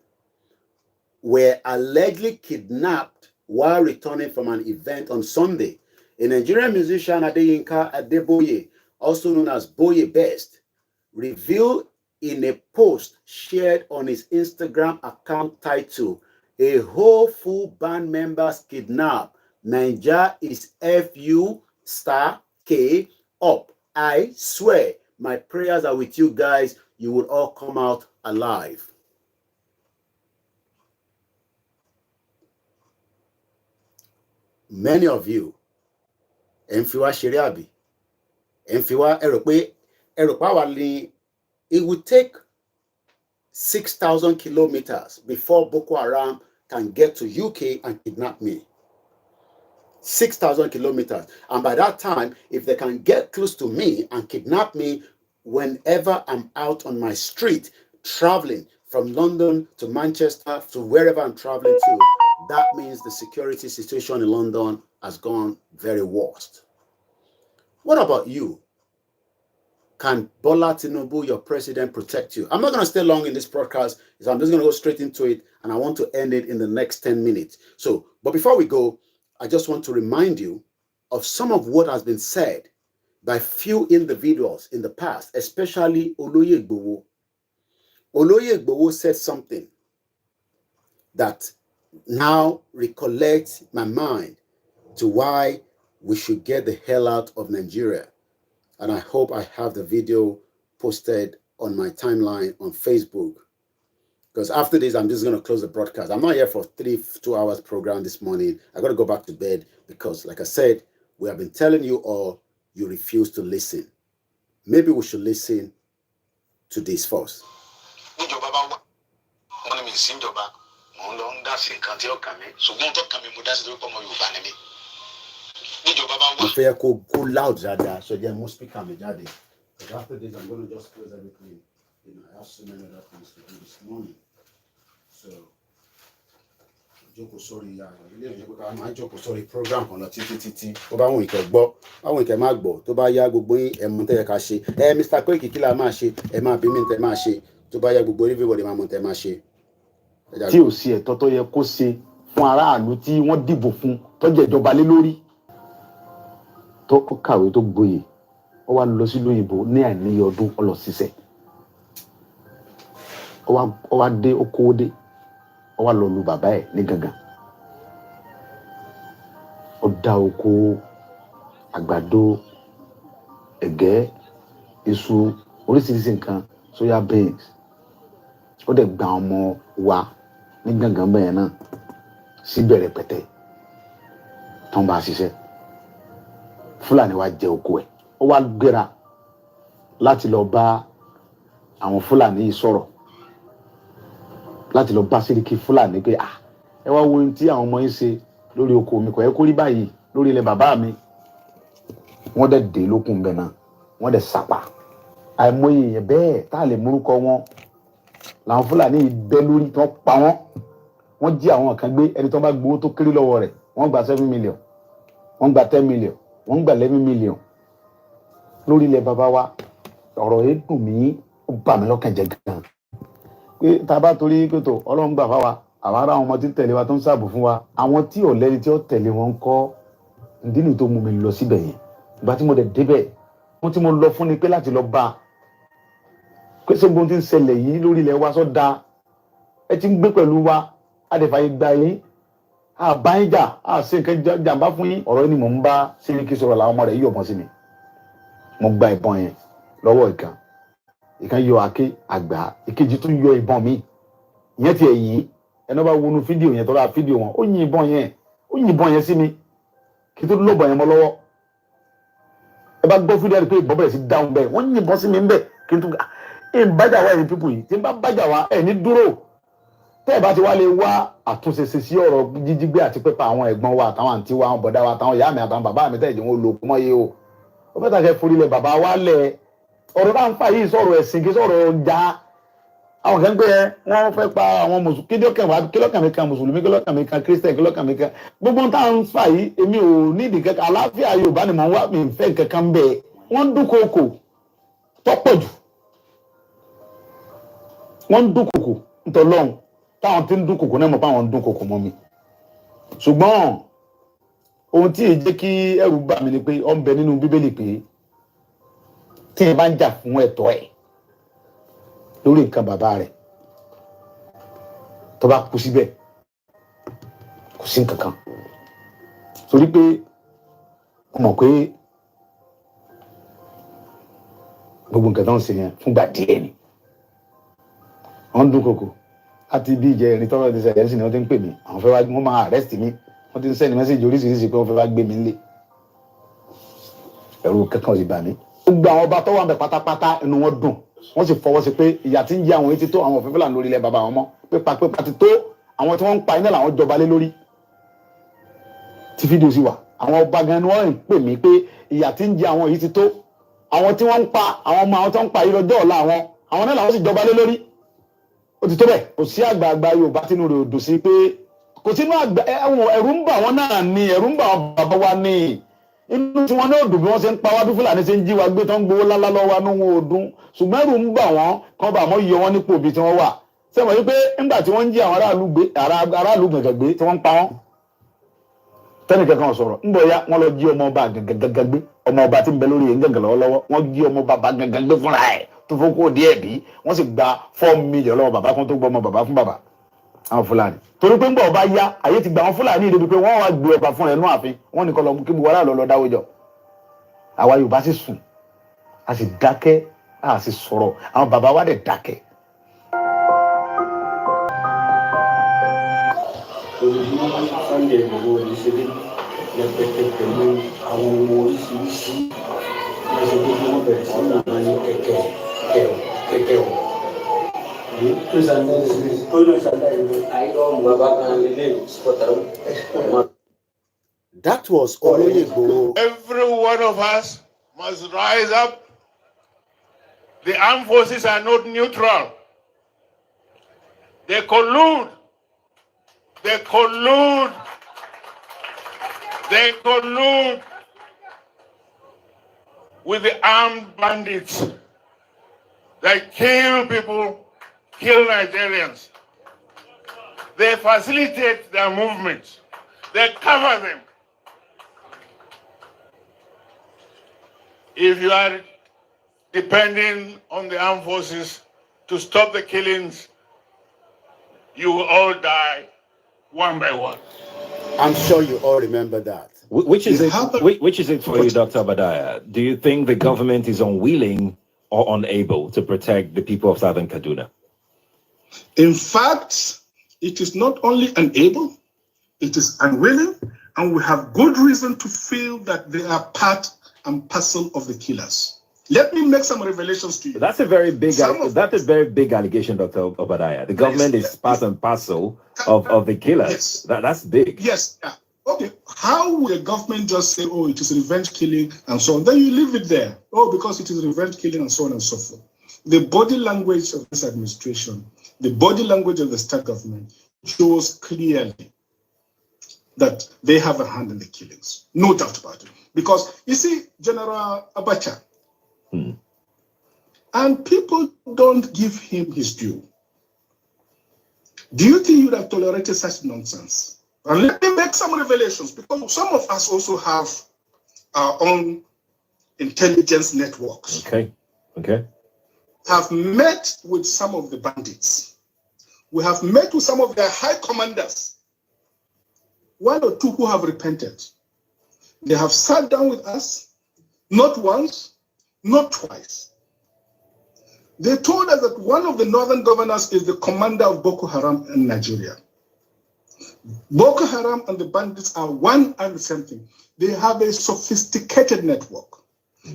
were allegedly kidnapped while returning from an event on Sunday. A Nigerian musician, Adeyinka Adeboye, also known as Boye Best, revealed in a post shared on his Instagram account titled, "A whole full band members kidnapped. Naija is FU*K up. I swear, my prayers are with you guys. You will all come out alive." Many of you, Enfiwa Shiriabi, Enfiwa Erope, Wali, it would take 6,000 kilometers before Boko Haram can get to UK and kidnap me. 6,000 kilometers. And by that time, if they can get close to me and kidnap me whenever I'm out on my street, traveling from London to Manchester to wherever I'm traveling to, that means the security situation in London has gone very worst. What about you? Can Bola Tinubu, your president, protect you? I'm not going to stay long in this broadcast, so I'm just going to go straight into it, and I want to end it in the next 10 minutes. But before we go, I just want to remind you of some of what has been said by few individuals in the past, especially Oloye Igboho. Oloye Igboho said something that now recollects my mind to why we should get the hell out of Nigeria. And I hope I have the video posted on my timeline on Facebook. Because after this, I'm just going to close the broadcast. I'm not here for 2 hours program this morning. I got to go back to bed because, like I said, we have been telling you all, you refuse to listen. Maybe we should listen to this first. After go loud, so they must speak me daddy. But after this, I'm going to just close everything. You know, I have so many other things to do this morning. So, Joko sorry, I Joko sorry program on the TTT. Oba won ike gbo, awon ike ma gbo. Tó bá yá gbogbo yin e mo te ka ṣe. Mr. Koiki kí la máa ṣe, ẹ máa bi mi te máa ṣe. Tó bá yá gbogbo everybody máa mo te máa ṣe. Tí ò sí ẹ̀tọ́ tó yẹ kó ṣe fún aráàlú tí wọ́n dìbò fún tó jẹ́ ìjọba lé lórí. Tó kàwé tó gboyè, ó wá lọ sí lóyìnbó ní àìníye ọdún ó lọ ṣiṣẹ́. Ó wá dé oko dé, ó wá lọ lu bàbá ẹ̀ ní gangan. Ó dá oko àgbàdo, ẹ̀gẹ́, iṣu, oríṣiríṣi nǹkan, soya beans. Ó dẹ̀ gba ọmọ wa ní gangan bẹ́ẹ̀ náà sí bẹ̀rẹ̀ pẹ̀tẹ́ tán bá ṣiṣẹ́. Fúlàní wá jẹ oko ẹ̀. Ó wá gbéra láti lọ bá àwọn Fúlàní yìí sọ̀rọ̀, láti lọ bá Sẹ́ríkì Fúlàní pé ẹ wá wo ohun tí àwọn ọmọ yín ṣe lórí oko mi, kò yẹ kó rí báyìí lórí ilẹ̀ bàbá mi. Wọ́n dẹ̀ dé lókun bẹ̀ náà, wọ́n dẹ̀ sàpà. Àìmọye èèyàn bẹ́ẹ̀ tá a lè múrúkọ wọn làwọn Fúlàní yìí bẹ́ lórí tí wọ́n pa wọ́n. Wọ́n jí àwọn kan gbé, ẹni tó bá gbowó tó kéré lọ́wọ́ rẹ̀ wọ́n gba 7 million, wọ́n gba 10 million, wọ́n gba 11 million lórí ilẹ̀ bàbá wa. Ọ̀rọ̀ yìí dùn mí, ó bà mí lọ́kàn jẹ́ gan. Pé tá a bá torí pé tó Ọlọ́run gbà fáwa, àwa ará àwọn ọmọ tí ń tẹ̀lé wa tó ń ṣààbò fún wa, àwọn tí ò lẹ́ni tí ó tẹ̀lé wọn kọ́. Ìdí nìyí tó mú mi lọ síbẹ̀ yẹn. Ìgbà tí mo dẹ̀ débẹ̀, wọ́n tí mo lọ fún ni pé láti lọ bá pé ṣé gbogbo tí ń ṣẹlẹ̀ yìí lórí ilẹ̀ wa sọ́dá, ẹ ti ń gbé pẹ̀lú wa, a dẹ̀ fàyè gbà yín, a bá yín jà, a ṣe nǹkan jàǹbá fún yín. Ọ̀rọ̀ yìí ni mò ń bá Sẹ́ríkì sọ̀rọ̀ làwọn ọmọ rẹ̀ yí ọ̀bọ̀n sí mi. Mo gba ìbọn yẹn lọ́wọ́ ìkan yọ àké àgbà, ìkejì tún yọ ìbọn mi. Ìyẹn ti ẹ̀yìn, ẹni bá wọnú fídíò yẹn tó rà fídíò wọn, ó yin ìbọn yẹn sí mi kí tó lọ́bọ̀ yẹn mọ́ lọ́wọ́. Ẹ bá gbọ́ fídíò pé ìbọn bẹ̀rẹ̀ sí dáhùn bẹ́ẹ̀, wọ́n yin ìbọn sí mi ń bẹ̀ kí n tún bájà wá ẹ̀yin pípù yìí, tí n bá bájà wá ẹ̀ ní dúró. Tẹ́ ẹ bá ti wá lè wá àtúnṣe sí ọ̀rọ̀ jíjígbé àti pípa àwọn ẹ̀gbọ́n wa àtàwọn àǹtí wa, àwọn bọ̀dá wa àtàwọn ìyá mi àtàwọn bàbá mi tẹ́ ẹ̀jẹ̀ wọn lò kúmọ́ yé o. Ó fẹ́ tàkẹ́ forílẹ̀ bàbá wa lẹ̀ ọ̀rọ̀ tá ń fà yìí sọ̀rọ̀ ẹ̀sìn kí sọ̀rọ̀ ọjà àwọn kan gbé wọn fẹ́ pa àwọn mùsùlùmí kílọ̀kàn mi kan mùsùlùmí kílọ̀kàn mi kan kírísítẹ̀ kílọ̀kàn mi kan gbogbo tá ń fà yìí èmi ò nídìí kankan àlàáfíà Yorùbá ni mò ń wá mi ń fẹ́ kankan bẹ́ẹ̀ wọ́n ń dúnkòkò tọ́pọ̀ jù wọ́n ń dúnkòkò ntọ́lọ́hún táwọn tí ń dúnkòkò náà mọ̀ pé àwọn ń dúnkòkò mọ́ mi ṣùgbọ́n ohun tí èyí jẹ́ kí ẹ̀rù bà mí ni pé ó ń bẹ nínú Bíbélì pé tí ẹ bá ń jà fún ẹ̀tọ́ ẹ̀ lórí nǹkan bàbá rẹ̀ tó bá kú síbẹ̀ kò sí nǹkan kan torí pé ó mọ̀ pé gbogbo nǹkan tó ń ṣe yẹn fúngbà díẹ̀ ni wọ́n ń dúnkòkò àti bí ìjẹrin tọ́rọ̀ ti ṣẹlẹ̀ sí ni wọ́n ti ń pè mí àwọn fẹ́ wá wọ́n máa arrest mi wọ́n ti ń sẹ́ni mẹ́sẹ̀jì oríṣiríṣi pé wọ́n fẹ́ wá gbé mi nílé ẹ̀rù kankan ò sì bà mí gbogbo àwọn ọba tó wà ń bẹ pátápátá inú wọn dùn wọ́n sì fọwọ́ sí pé ìyà tí ń jẹ àwọn etí tó àwọn òfin fúlàní lórí ilẹ̀ bàbá wọn mọ́ pípa ti tó àwọn tí wọ́n ń pa iná làwọn jọba lé lórí tí fídíò sì wà àwọn ọba gan ni wọ́n ń pè mí pé ìyà tí ń jẹ àwọn yìí ti tó àwọn tí wọ́n ń pa àwọn ọmọ àwọn tó ń pa yìí lọ́jọ́ ọ̀la àwọn náà làwọn sì jọba lé lórí ó ti tó bẹ́ẹ̀ kò sí àgbààgbà Yorùbá tínú rẹ̀ ò dùn sí pé kò sínú àgbà ẹ̀rù ń bà wọ́n náà ni ẹ̀rù ń bà wọ́n bàbá wa ní inú tí wọ́n náà dùn bí wọ́n ṣe ń pa wá bí Fúlàní ṣe ń jí wa gbé tó ń gbowó lálá lọ́wọ́ wa níwọ̀n ọdún ṣùgbọ́n ẹ̀rù ń bà wọ́n kán bá wọn yọ wọ́n nípò ibi tí wọ́n wà sẹ́wọ̀n wípé nígbà tí wọ́n ń jí àwọn aráàlú gàngàn gbé tí wọ́n ń pa wọ́n tẹ́nì kankan sọ̀rọ̀ ńbọ̀ ya wọ́n lọ jí ọmọ ọba gàngàn gbé ọmọ ọba tí ń bẹ lórí yẹn gàngàn lọ́wọ́lọ́wọ́ wọ́n jí ọmọ bàbá gàngàn gbé fúnra ẹ̀ tó fọ́kó díẹ̀ bí wọ́n sì gba 4 million lọ́wọ́ bàbá kan tó gbọ́ ọmọ bàbá fún bàbá àwọn Fúlàní torí pé ńgbà ọba yá ayé ti gba àwọn Fúlàní ìdèbí pé wọ́n wá gbé ọba fúnra ẹ̀ nú ààfin wọ́n nìkan lọ kí buwara lọ dáwọ́ jọ àwa Yorùbá sì sùn a sì dákẹ́ a sì sọ̀rọ̀ àwọn bàbá wa dẹ̀ dákẹ́. Sunday gbogbo ìṣeré lẹpẹtẹ pẹ̀lú àwọn ohun oríṣiríṣi lẹsẹ gbogbo wọn bẹ̀rẹ̀ sí ní àwọn ní kẹ̀kẹ́ o. tó ṣàlàyé ìlú àìlọ́ bàbá kan lélẹ̀ sọ̀tà. That was Oloyegbo. Every one of us must rise up. The armed forces are not neutral. They collude. They collude. They collude with the armed bandits. They kill people, kill Nigerians. They facilitate their movements. They cover them. If you are depending on the armed forces to stop the killings, you will all die one by one. I'm sure you all remember that. Which is it for you, Dr. Obadiah? Do you think the government is unwilling or unable to protect the people of Southern Kaduna? In fact, it is not only unable, it is unwilling, and we have good reason to feel that they are part and parcel of the killers. Let me make some revelations to you. That's a very big allegation, Dr. Obadiah. The government is part and parcel of the killers. Yes. That's big. Yes. Okay. How will the government just say, oh, it is revenge killing and so on? Then you leave it there. Oh, because it is revenge killing and so on and so forth. The body language of this administration, the body language of the state government shows clearly that they have a hand in the killings. No doubt about it. Because, you see, General Abacha, and people don't give him his due. Do you think you would have tolerated such nonsense? And let me make some revelations, because some of us also have our own intelligence networks. Okay. Have met with some of the bandits. We have met with some of their high commanders. 1 or 2 who have repented. They have sat down with us, not once, not twice. They told us that one of the northern governors is the commander of Boko Haram in Nigeria. Boko Haram and the bandits are one and the same thing. They have a sophisticated network.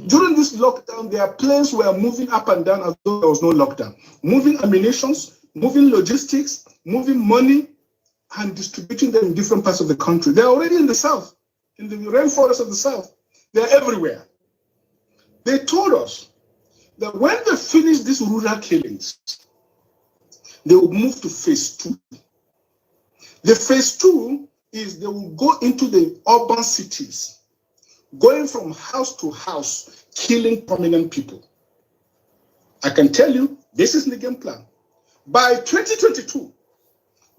During this lockdown, their planes were moving up and down as though there was no lockdown. Moving ammunitions, moving logistics, moving money, and distributing them in different parts of the country. They're already in the south, in the rainforest of the south. They're everywhere. They told us that when they finish these rural killings, they will move to phase 2. The phase 2 is they will go into the urban cities, going from house to house, killing prominent people. I can tell you, this is the game plan. By 2022,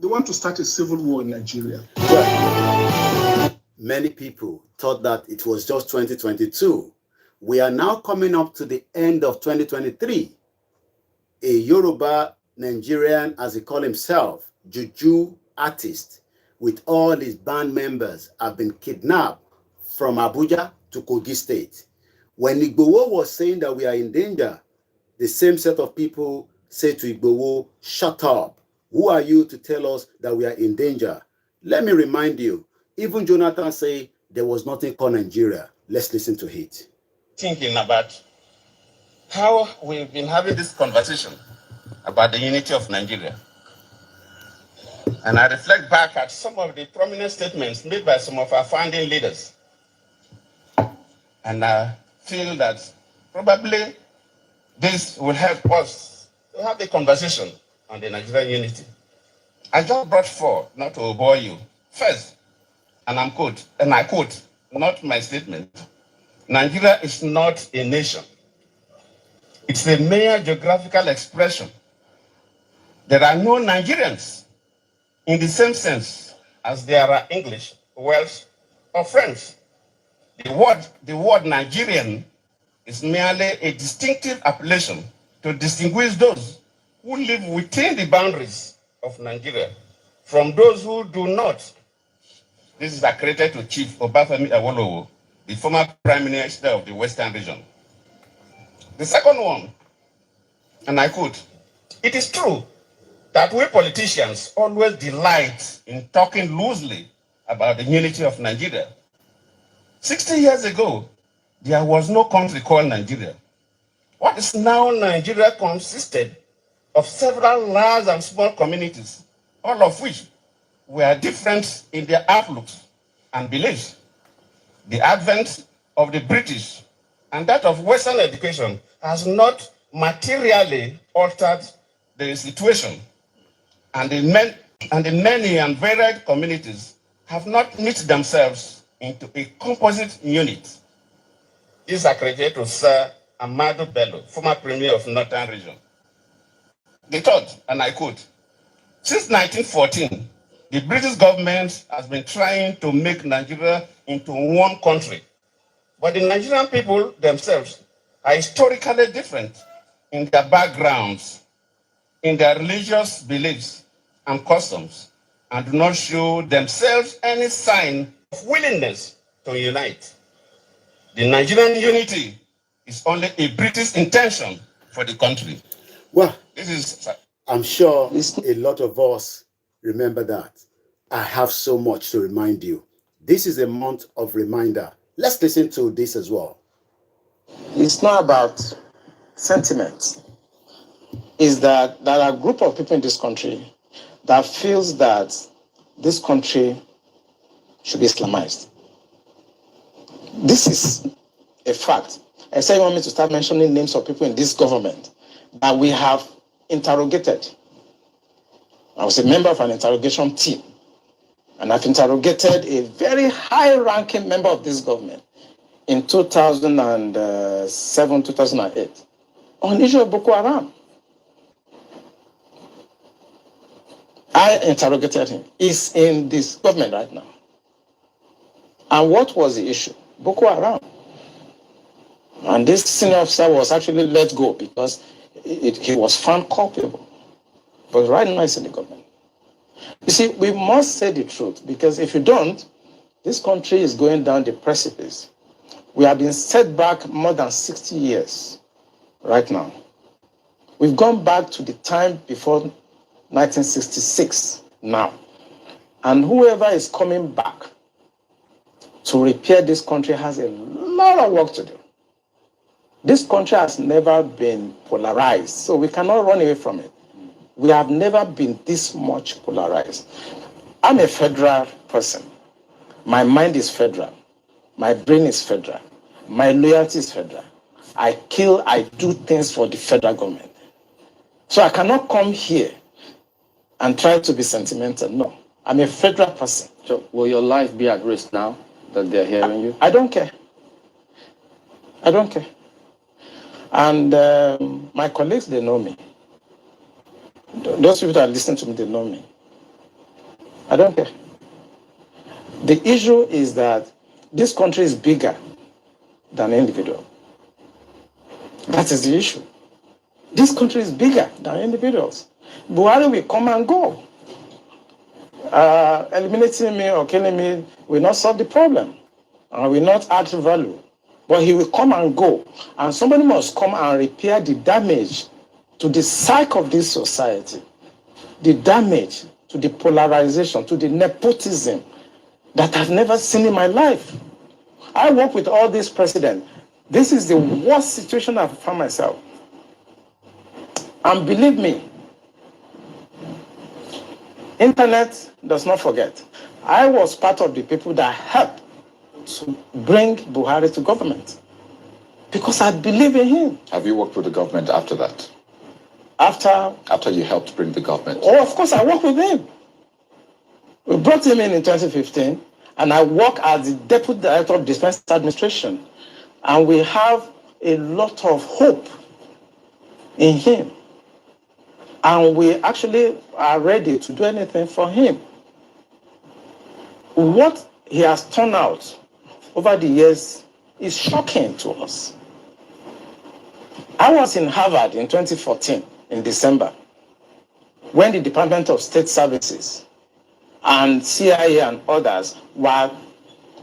they want to start a civil war in Nigeria. Well, many people thought that it was just 2022. We are now coming up to the end of 2023. A Yoruba Nigerian, as he called himself, Juju artist, with all his band members, have been kidnapped from Abuja to Kogi State. When Igboho was saying that we are in danger, the same set of people say to Igboho, shut up. Who are you to tell us that we are in danger? Let me remind you, even Jonathan said there was nothing called Nigeria. Let's listen to it. Thinking about how we've been having this conversation about the unity of Nigeria. And I reflect back at some of the prominent statements made by some of our founding leaders. And I feel that probably this will help us to have a conversation on the Nigerian unity. I just brought 4, not to bore you. First, and I quote, not my statement, Nigeria is not a nation. It's a mere geographical expression. There are no Nigerians in the same sense as there are English, Welsh, or French. The word Nigerian is merely a distinctive appellation to distinguish those who live within the boundaries of Nigeria from those who do not. This is accredited to Chief Obafemi Awolowo, the former Prime Minister of the Western region. The second one, and I quote, it is true that we politicians always delight in talking loosely about the unity of Nigeria. 60 years ago, there was no country called Nigeria. What is now Nigeria consisted of several large and small communities, all of which were different in their outlooks and beliefs. The advent of the British and that of Western education has not materially altered the situation, and the many and varied communities have not knit themselves into a composite unit. This is accredited to Sir Amadu Bello, former Premier of Northern Region. The third, and I quote, since 1914, the British government has been trying to make Nigeria into one country. But the Nigerian people themselves are historically different in their backgrounds, in their religious beliefs and customs, and do not show themselves any sign of willingness to unite. The Nigerian unity is only a British intention for the country. Well, I'm sure a lot of us remember that. I have so much to remind you. This is a month of reminder. Let's listen to this as well. It's not about sentiment. It's that there are a group of people in this country that feels that this country should be Islamized. This is a fact. I say you want me to start mentioning names of people in this government that we have interrogated. I was a member of an interrogation team, and I've interrogated a very high-ranking member of this government in 2007, 2008 on the issue of Boko Haram. I interrogated him. He's in this government right now. And what was the issue? Boko Haram. And this senior officer was actually let go because he was found culpable. But right now he's in the government. You see, we must say the truth, because if you don't, this country is going down the precipice. We have been set back more than 60 years right now. We've gone back to the time before 1966 now. And whoever is coming back to repair this country has a lot of work to do. This country has never been polarized, so we cannot run away from it. We have never been this much polarized. I'm a federal person. My mind is federal. My brain is federal. My loyalty is federal. I do things for the federal government. So I cannot come here and try to be sentimental. No, I'm a federal person. So will your life be at risk now that they're hearing you? I don't care. I don't care. And my colleagues, they know me. Those people that listen to me, they know me. I don't care. The issue is that this country is bigger than an individual. That is the issue. This country is bigger than individuals. Buhari will come and go. Eliminating me or killing me will not solve the problem and will not add value. But he will come and go. And somebody must come and repair the damage to the psyche of this society, the damage to the polarization, to the nepotism that I've never seen in my life. I work with all these presidents. This is the worst situation I've found myself. And believe me, internet does not forget. I was part of the people that helped to bring Buhari to government because I believe in him. Have you worked with the government after that? After you helped bring the government? Oh, of course, I worked with him. We brought him in 2015, and I work as the Deputy Director of Defense Administration. And we have a lot of hope in him. And we actually are ready to do anything for him. What he has turned out over the years is shocking to us. I was in Harvard in 2014, in December, when the Department of State Services and CIA and others were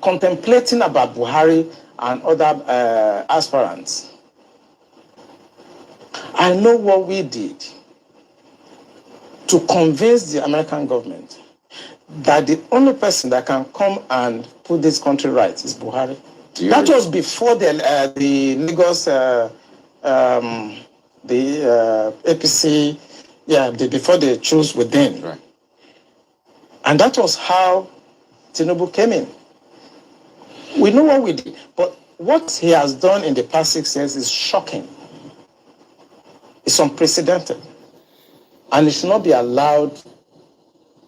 contemplating about Buhari and other aspirants. I know what we did to convince the American government that the only person that can come and put this country right is Buhari. That was before the Lagos, APC, before they chose within. Right. And that was how Tinubu came in. We know what we did, but what he has done in the past 6 years is shocking. It's unprecedented. And it should not be allowed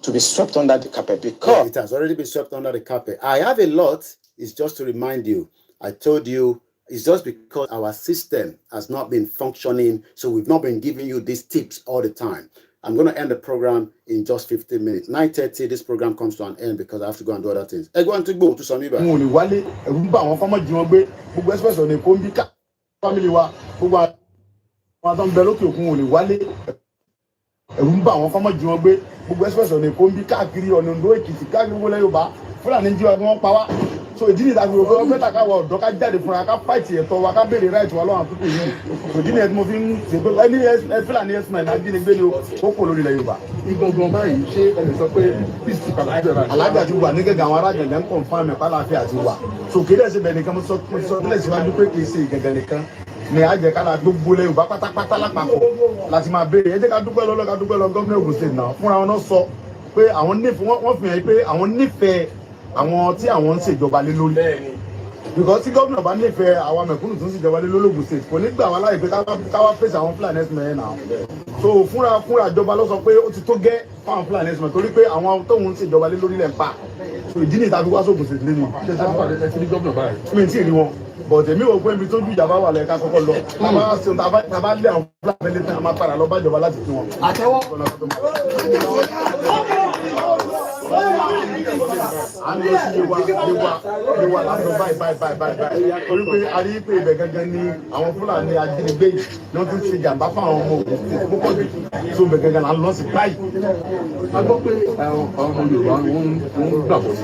to be swept under the carpet because... It has already been swept under the carpet. I have a lot. It's just to remind you. I told you, it's just because our system has not been functioning, so we've not been giving you these tips all the time. I'm going to end the program in just 15 minutes. 9:30, this program comes to an end because I have to go and do other things. I go and to go to Samiba. So it didn't that we were better ká doka jáde fúnra ká fight ẹ̀tọ́ wa ká béèrè right wa lọ́wọ́ people yìí. So didn't moving any feel ni esma na gini gbe ni o ko lórí ilẹ̀ Yorùbá. Igangan báyìí ṣé ẹ lè sọ pé peace ti kala alaja ti wà ní gẹ́gẹ́ àwọn ará gẹ́gẹ́ ń confirm e pa láfíà ti wà. So kéde ṣe be nìkan mo sọ tẹ́lẹ̀ síwájú pé kì í ṣe gẹ́gẹ́ nìkan ni a jẹ́ ká la gbogbo le Yorùbá pátápátá lápapọ̀ láti máa béèrè ẹ jẹ́ ká dúpẹ́ lọ governor Ogun State náà fúnra wọn náà sọ pé àwọn nífẹ̀ẹ́ wọ́n fi hàn pé àwọn nífẹ̀ẹ́ àwọn tí àwọn ń ṣèjọba lé lórí because tí gómìnà bá nífẹ̀ẹ́ àwọn mẹ̀kúnnù tó ń ṣèjọba lé lórí Ògùn State kò ní gbà wá láì pé káwá fèsì àwọn Fúlàní ẹ̀sìn náà so fúnra ìjọba ló sọ pé ó ti tó gẹ́ fáwọn Fúlàní ẹ̀sìn torí pé àwọn tóun ń ṣèjọba lé lórí lẹ̀ ń pa so ìdí ni ìtàbí wá sóògùn State lé ní mi tí ì rí wọn but èmi ò pé ibi tó ju ìjàmbá wà lẹ́ka kọ́kọ́ lọ tàbá lé àwọn Fúlàní ẹ̀sìn máa padà lọ bá ìjọba láti fi wọn. I'm just you are bye. Torí pé a rí pé ibẹ̀ gangan ni àwọn Fúlàní ajínigbé yìí ni wọ́n tún ṣe jàǹbá fún àwọn ọmọ Ògùn púpọ̀ jù so ibẹ̀ gangan là ń lọ sí báyìí. A gbọ́ pé àwọn ọmọ Yorùbá wọ́n gbàgbọ́ sí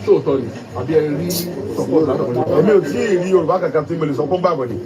sóòótọ́ ni àbí ẹ rí sọ́kọ́ látọ̀. Èmi ò tí ì rí Yorùbá kankan tí mo lè sọ kó gbàgbọ́ ni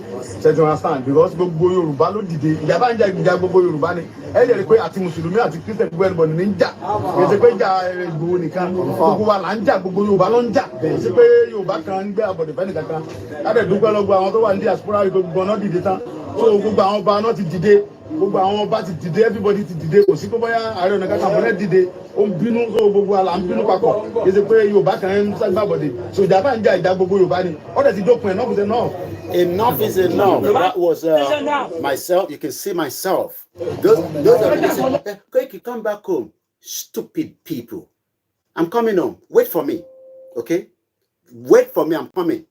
ṣe ti understand because gbogbo Yorùbá ló dìde ìjàmbá ń jà ìjà gbogbo Yorùbá ni ẹ lè rí pé àti mùsùlùmí àti Christian gbogbo ẹnìbọn ní ń jà kì í ṣe pé ìjà Ìgbòho nìkan gbogbo wa là ń jà gbogbo Yorùbá ló ń jà kì í ṣe pé Yorùbá kan ń gbé àbọ̀dẹ̀ fẹ́ nìkankan káde dúpẹ́ lọ́gbọ́ àwọn tó wà ní diaspora gbogbo náà dìde tán so gbogbo àwọn ọba náà ti dìde gbogbo àwọn bá ti dìde everybody ti dìde kò sí pé bóyá Ààrẹ Ọ̀nà Kakanfò náà dìde ó ń bínú so gbogbo àlà ń bínú papọ̀ kì í ṣe pé Yorùbá kan ń ságbàbọ̀dè so ìjà bá ń jà ìjà gbogbo Yorùbá ni ọ̀dẹ̀ ti dópin enough is enough. Enough is enough. That was myself. You can see myself. Those are the Koiki, come back home. Stupid people. I'm coming home. Wait for me. Okay? Wait for me. I'm coming.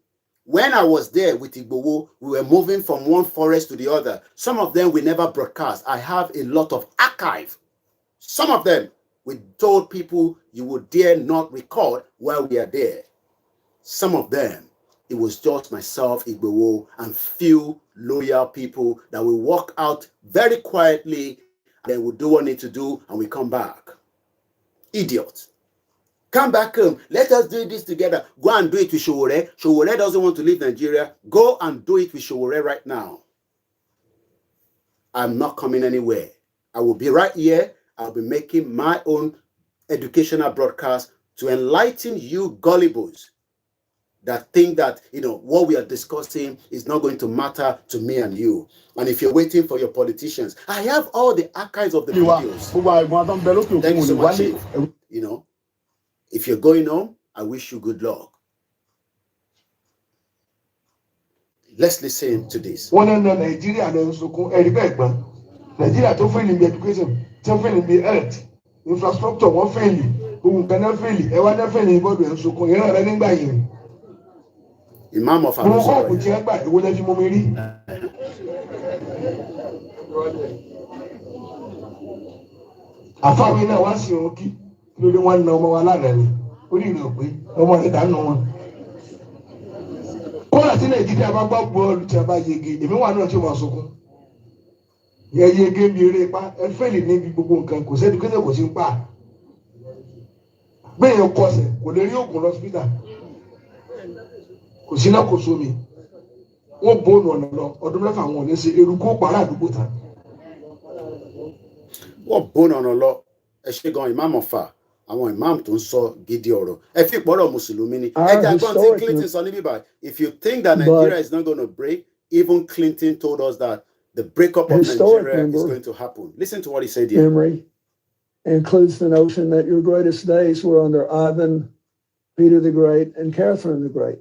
When I was there with Igbowo, we were moving from one forest to the other. Some of them we never broadcast. I have a lot of archive. Some of them we told people you would dare not record while we are there. Some of them, it was just myself, Igbowo, and few loyal people that will walk out very quietly and then we'll do what we need to do and we come back. Idiots. Come back home. Let us do this together. Go and do it with Showore. Showore doesn't want to leave Nigeria. Go and do it with Showore right now. I'm not coming anywhere. I will be right here. I'll be making my own educational broadcast to enlighten you gullibles that think that, what we are discussing is not going to matter to me and you. And if you're waiting for your politicians, I have all the archives of the videos. Thank you so much, Chief. If you're going home, I wish you good luck. Let's listen to this. Nigeria to fail in education, to fail in health, infrastructure, one fail. Who can fail? Ever fail in body and so running by him. Imam of lórí wọn na ọmọ wa lára ni orí ìlú pé ọmọ rẹ dànù wọn. kọ́lá tí Nàìjíríà bá gbọ́ bọ́ọ̀lù tí a bá yege èmi wà náà tí wọ́n sunkún. Yege mi eré pa ẹ fẹ́lì níbi gbogbo nǹkan kò sẹ́ni kéde kò sí ń pa. Gbẹ̀yìn kọsẹ̀ kò lè rí oògùn lọ́sípítà. Kò sí náà kò sómi. Wọ́n bóònù ọ̀nà lọ ọdún mẹ́fà wọn ò ní ṣe eruku pàrọ̀ àdúgbò tán. Wọ́n bóònù ọ̀nà lọ ẹ ṣe gan Imam Ọ̀fà. Àwọn imam tó ń sọ gidi ọ̀rọ̀ ẹ fi ìpọ́nrọ̀ mùsùlùmí ni ẹja gbọ́n tí Clinton sọ níbí báyìí if you think that Nigeria is not going to break, even Clinton told us that the breakup of Nigeria is going to happen. Listen to what he said here. Memory includes the notion that your greatest days were under Ivan, Peter the Great, and Catherine the Great.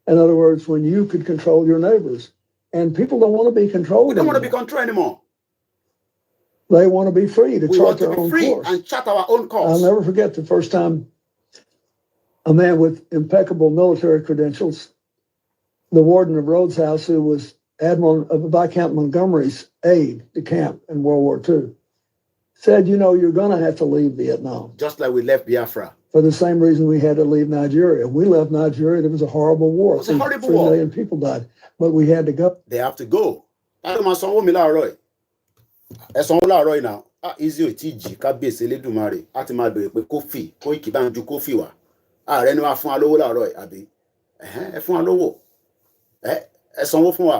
In other words, when you could control your neighbors. And people don't want to be controlled. We don't want to be controlled anymore. They want to be free to chart their own course. And chart our own course. I'll never forget the first time a man with impeccable military credentials, the warden of Rhodes House, who was Admiral of Viscount Montgomery's aide de camp in World War II, said, you're going to have to leave Vietnam. Just like we left Biafra. For the same reason we had to leave Nigeria. We left Nigeria. There was a horrible war. It was a horrible 3 war. million people died. But we had to go. They have to go. Now, easy oti kábíyèsí Elédùmarè a ti máa bèrè pé Kofi Koiki bá ń ju Kofi wá ààrẹ ni wàá fún wa lówó láàárọ̀ yìí àbí ẹ fún wa lówó ẹ sanwó fún wa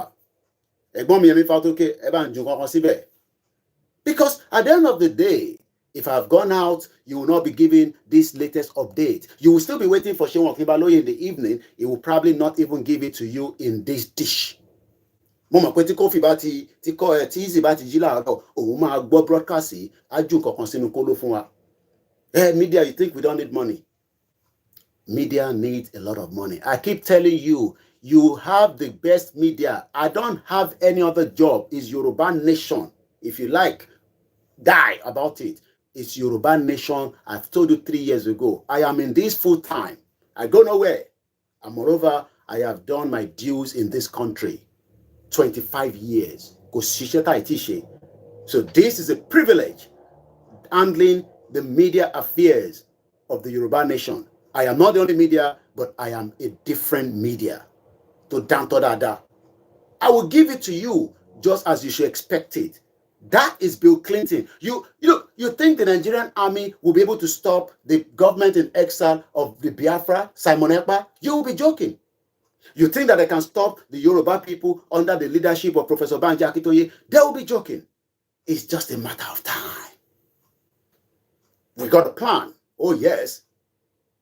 ẹ̀gbọ́n mi Yẹmí Fátókè ẹ bá ń ju kankan síbẹ̀. Because at the end of the day, if I've gone out, you will not be given this latest update. You will still be waiting for Seun Okinbaloye in the evening. He will probably not even give it to you in this dish. Mo mọ̀ pé tí Kofi bá ti tí Easy bá ti jí láàárọ̀ òun máa gbọ́ broadcast yìí á jù kankan sínú kóló fún wa. Media, you think we don't need money? Media needs a lot of money. I keep telling you, you have the best media. I don't have any other job. It's Yoruba Nation. If you like, die about it. It's Yoruba Nation. I've told you 3 years ago. I am in this full time. I go nowhere. And moreover, I have done my dues in this country. 25 years. So this is a privilege, handling the media affairs of the Yoruba Nation. I am not the only media, but I am a different media. I will give it to you just as you should expect it. That is Bill Clinton. You think the Nigerian army will be able to stop the government in exile of the Biafra, Simon Ekpa? You will be joking. You think that they can stop the Yoruba people under the leadership of Professor Banji Akintoye? They will be joking. It's just a matter of time. We got a plan. Oh, yes.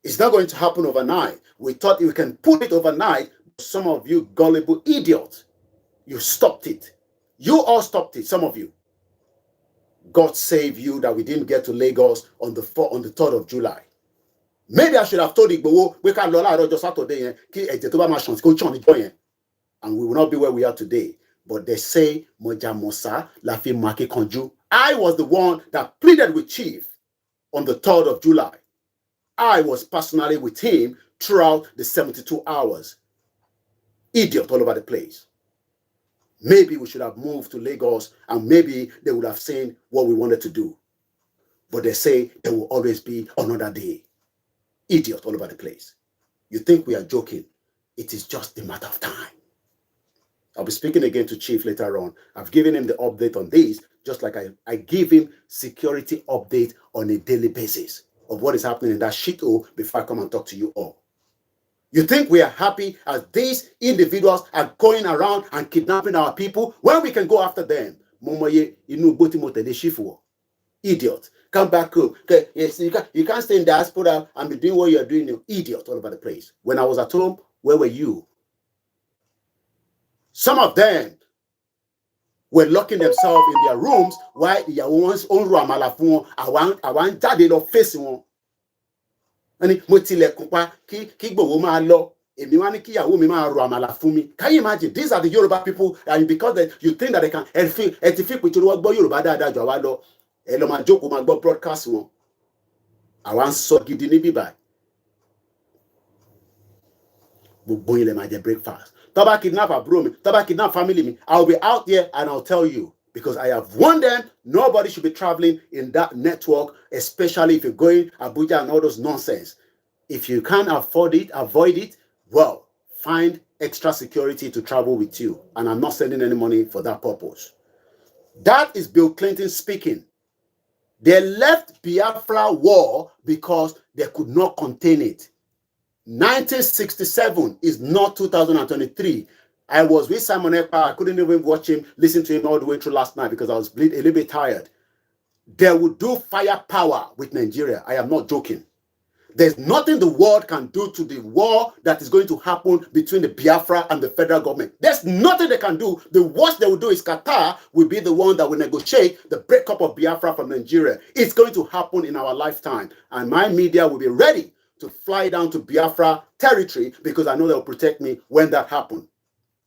It's not going to happen overnight. We thought we can put it overnight. Some of you gullible idiots, you stopped it. You all stopped it, some of you. God save you that we didn't get to Lagos on the 3rd of July. Maybe I should have told Igboho, we can lola just Saturday, and we will not be where we are today. But they say, Moja Mosa, Lafi Maki Konju. I was the one that pleaded with Chief on the 3rd of July. I was personally with him throughout the 72 hours. Idiot all over the place. Maybe we should have moved to Lagos and maybe they would have seen what we wanted to do. But they say there will always be another day. Idiot all over the place. You think we are joking? It is just a matter of time. I'll be speaking again to Chief later on. I've given him the update on this, just like I give him security update on a daily basis of what is happening in that shithole before I come and talk to you all. You think we are happy as these individuals are going around and kidnapping our people when we can go after them? Idiot. Come back home. Okay, yes, you can't stay in diaspora and be doing what you're doing. You idiot all over the place. When I was at home, where were you? Some of them were locking themselves in their rooms while the ones on Ramala phone. I want that they don't face one. And motile kumpa ki gbowo ma lo emi wa ni kiyawo mi ma ro amala fún mi. Can you imagine? These are the Yoruba people, and because you think that they can edific with Yoruba Yoruba dáadáa jọ wá lọ ẹ lọ máa jókòó máa gbọ́ broadcast wọn. Àwa ń sọ gidi ní bíbá. Gbogbo yín lẹ máa jẹ breakfast. Tó bá kidnap àbúrò mi, tó bá kidnap family mi, I'll be out there and I'll tell you. Because I have warned them, nobody should be traveling in that network, especially if you're going Abuja and all those nonsense. If you can't afford it, avoid it, well, find extra security to travel with you. And I'm not sending any money for that purpose. That is Bill Clinton speaking. They left Biafra war because they could not contain it. 1967 is not 2023. I was with Simon Ekpa. I couldn't even watch him, listen to him all the way through last night because I was a little bit tired. They would do firepower with Nigeria. I am not joking. There's nothing the world can do to the war that is going to happen between the Biafra and the federal government. There's nothing they can do. The worst they will do is Qatar will be the one that will negotiate the breakup of Biafra from Nigeria. It's going to happen in our lifetime. And my media will be ready to fly down to Biafra territory because I know they'll protect me when that happens.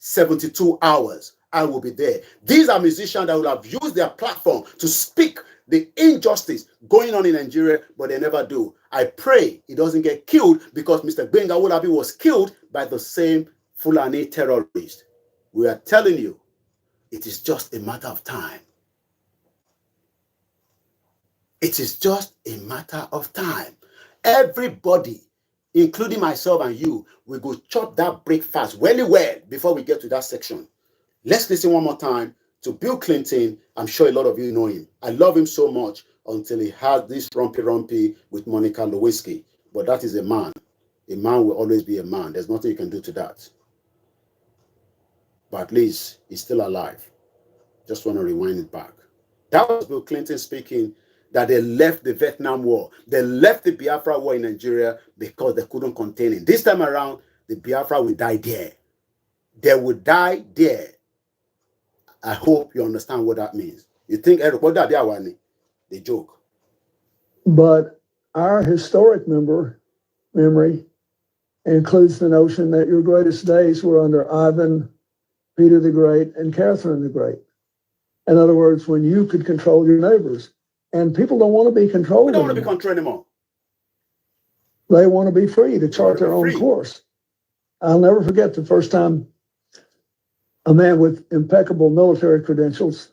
72 hours, I will be there. These are musicians that will have used their platform to speak the injustice going on in Nigeria, but they never do. I pray he doesn't get killed because Mr. Gbenga Wolabi was killed by the same Fulani terrorist. We are telling you, it is just a matter of time. It is just a matter of time. Everybody, including myself and you, we go chop that breakfast really well before we get to that section. Let's listen one more time to Bill Clinton. I'm sure a lot of you know him. I love him so much until he had this rumpy with Monica Lewinsky. But that is a man. A man will always be a man. There's nothing you can do to that. But at least he's still alive. Just want to rewind it back. That was Bill Clinton speaking that they left the Vietnam War. They left the Biafra War in Nigeria because they couldn't contain it. This time around, the Biafra will die there. They will die there. I hope you understand what that means. You think, Eric, what that they joke. But our historic memory includes the notion that your greatest days were under Ivan, Peter the Great, and Catherine the Great. In other words, when you could control your neighbors. And people don't want to be controlled anymore. They don't want to be controlled anymore. They want to be free to chart their own course. I'll never forget the first time a man with impeccable military credentials,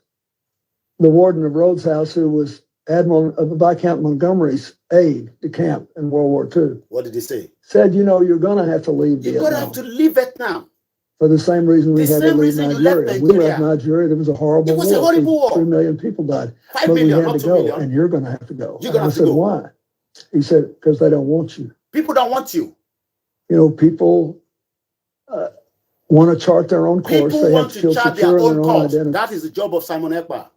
the warden of Rhodes House, who was Admiral of Viscount Montgomery's aide de camp in World War II. What did he say? Said, you know, you're going to have to leave Vietnam. You're going to have to leave Vietnam. For the same reason we had to leave Nigeria. We left Nigeria. There was a horrible war. It was a horrible war. 3 million people died. 5 but million, we had to go, million. And you're going to have to go. You're going to have to go. Why? He said, because they don't want you. People don't want you. You know, people want to chart their own course. People they want have to to chart their own course. Identity. That is the job of Simon Ekpa.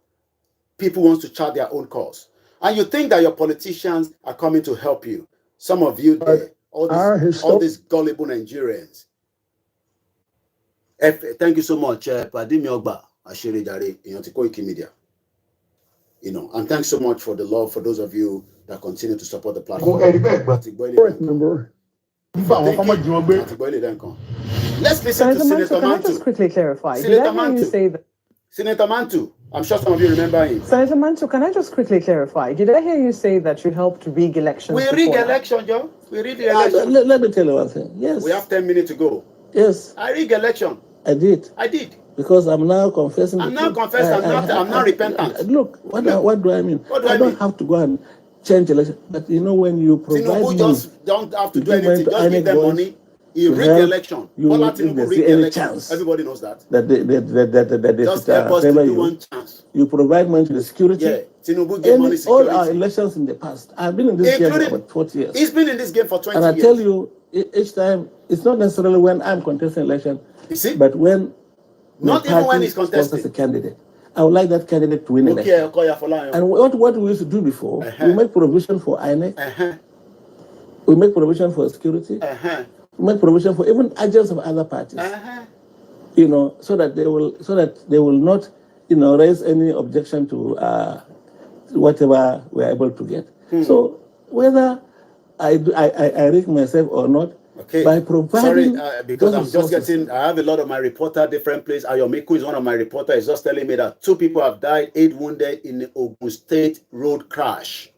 People want to chart their own course. And you think that your politicians are coming to help you. Some of you there, all these gullible Nigerians. Thank you so much, Padimi Ogba, Ashiri Jare, in KOIKIMEDIA. You know, and thanks so much for the love for those of you that continue to support the platform. Member. Let's listen to Senator Can I Mantu. just quickly clarify? Senator Did I hear you Mantu. say that? Senator Mantu, I'm sure some of you remember him. Senator Mantu, can I just quickly clarify? Did I hear you say that you helped rig elections? We rig election, Joe. We rig the election. Let me tell you one thing. Yes. We have 10 minutes to go. Yes. I rig election. I did. I did. Because I'm now confessing. I'm now confessing. I'm not repentant. Look, what do I mean? I don't have to go and change election. But you know, when you provide Tinubu just don't have to do anything. Just give them money. You rig the election. Bola Tinubu rig the election. Everybody knows that. That they just help us to do one chance. You provide money to the security. Yeah, Tinubu give money security. All our elections in the past. I've been in this game for about 40 years. He's been in this game for 20 years. And I tell you, each time, it's not necessarily when I'm contesting election, but when not even when he's contesting a candidate. I would like that candidate to win election. And what we used to do before, we make provision for INEC, we make provision for security, we make provision for even agents of other parties. You know, so that they will not, you know, raise any objection to whatever we are able to get. So whether I rig myself or not, by providing. Sorry, because I'm just getting, I have a lot of my reporter, different places. Ayomiku is one of my reporters. He's just telling me that 2 people have died, 8 wounded in the Ogun State road crash.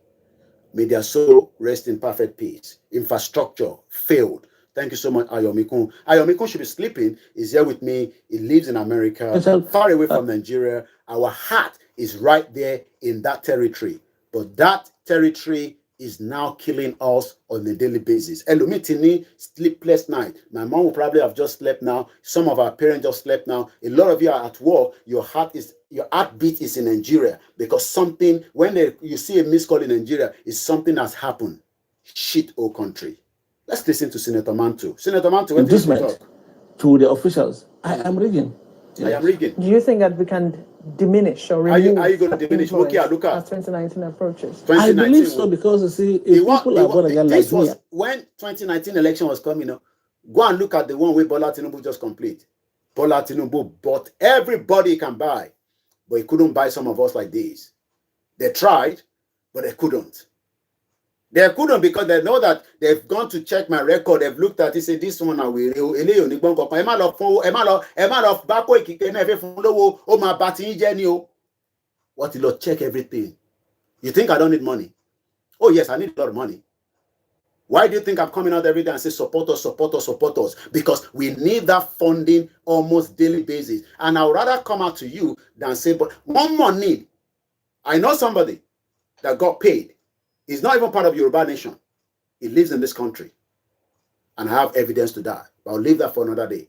May their soul rest in perfect peace. Infrastructure failed. Thank you so much, Ayomiku. Ayomiku should be sleeping. He's here with me. He lives in America, far away from Nigeria. Our heart is right there in that territory. But that territory is now killing us on a daily basis. Elumitini, sleepless night. My mom will probably have just slept now. Some of our parents just slept now. A lot of you are at work. Your heartbeat is in Nigeria because something, when you see a missed call in Nigeria, is something has happened. Shit, oh country. Let's listen to Senator Mantu. Senator Mantu, what do you talk? To the officials, I am rigging. Yes. I am rigging. Do you think that we can diminish or remove? Are you going to diminish? As 2019 approaches. 2019, I believe so because you see, if people are going to get like me, when 2019 election was coming up, go and look at the one where Bola Tinubu just complete. Bola Tinubu bought everybody he can buy, but he couldn't buy some of us like this. They tried, but they couldn't. They couldn't because they know that they've gone to check my record. They've looked at it, say this one I will. What the Lord check everything. You think I don't need money? Oh yes, I need a lot of money. Why do you think I'm coming out every day and say support us, support us, support us? Because we need that funding almost daily basis. And I would rather come out to you than say, but one more need. I know somebody that got paid. He's not even part of Yoruba nation. He lives in this country. And I have evidence to that. But I'll leave that for another day.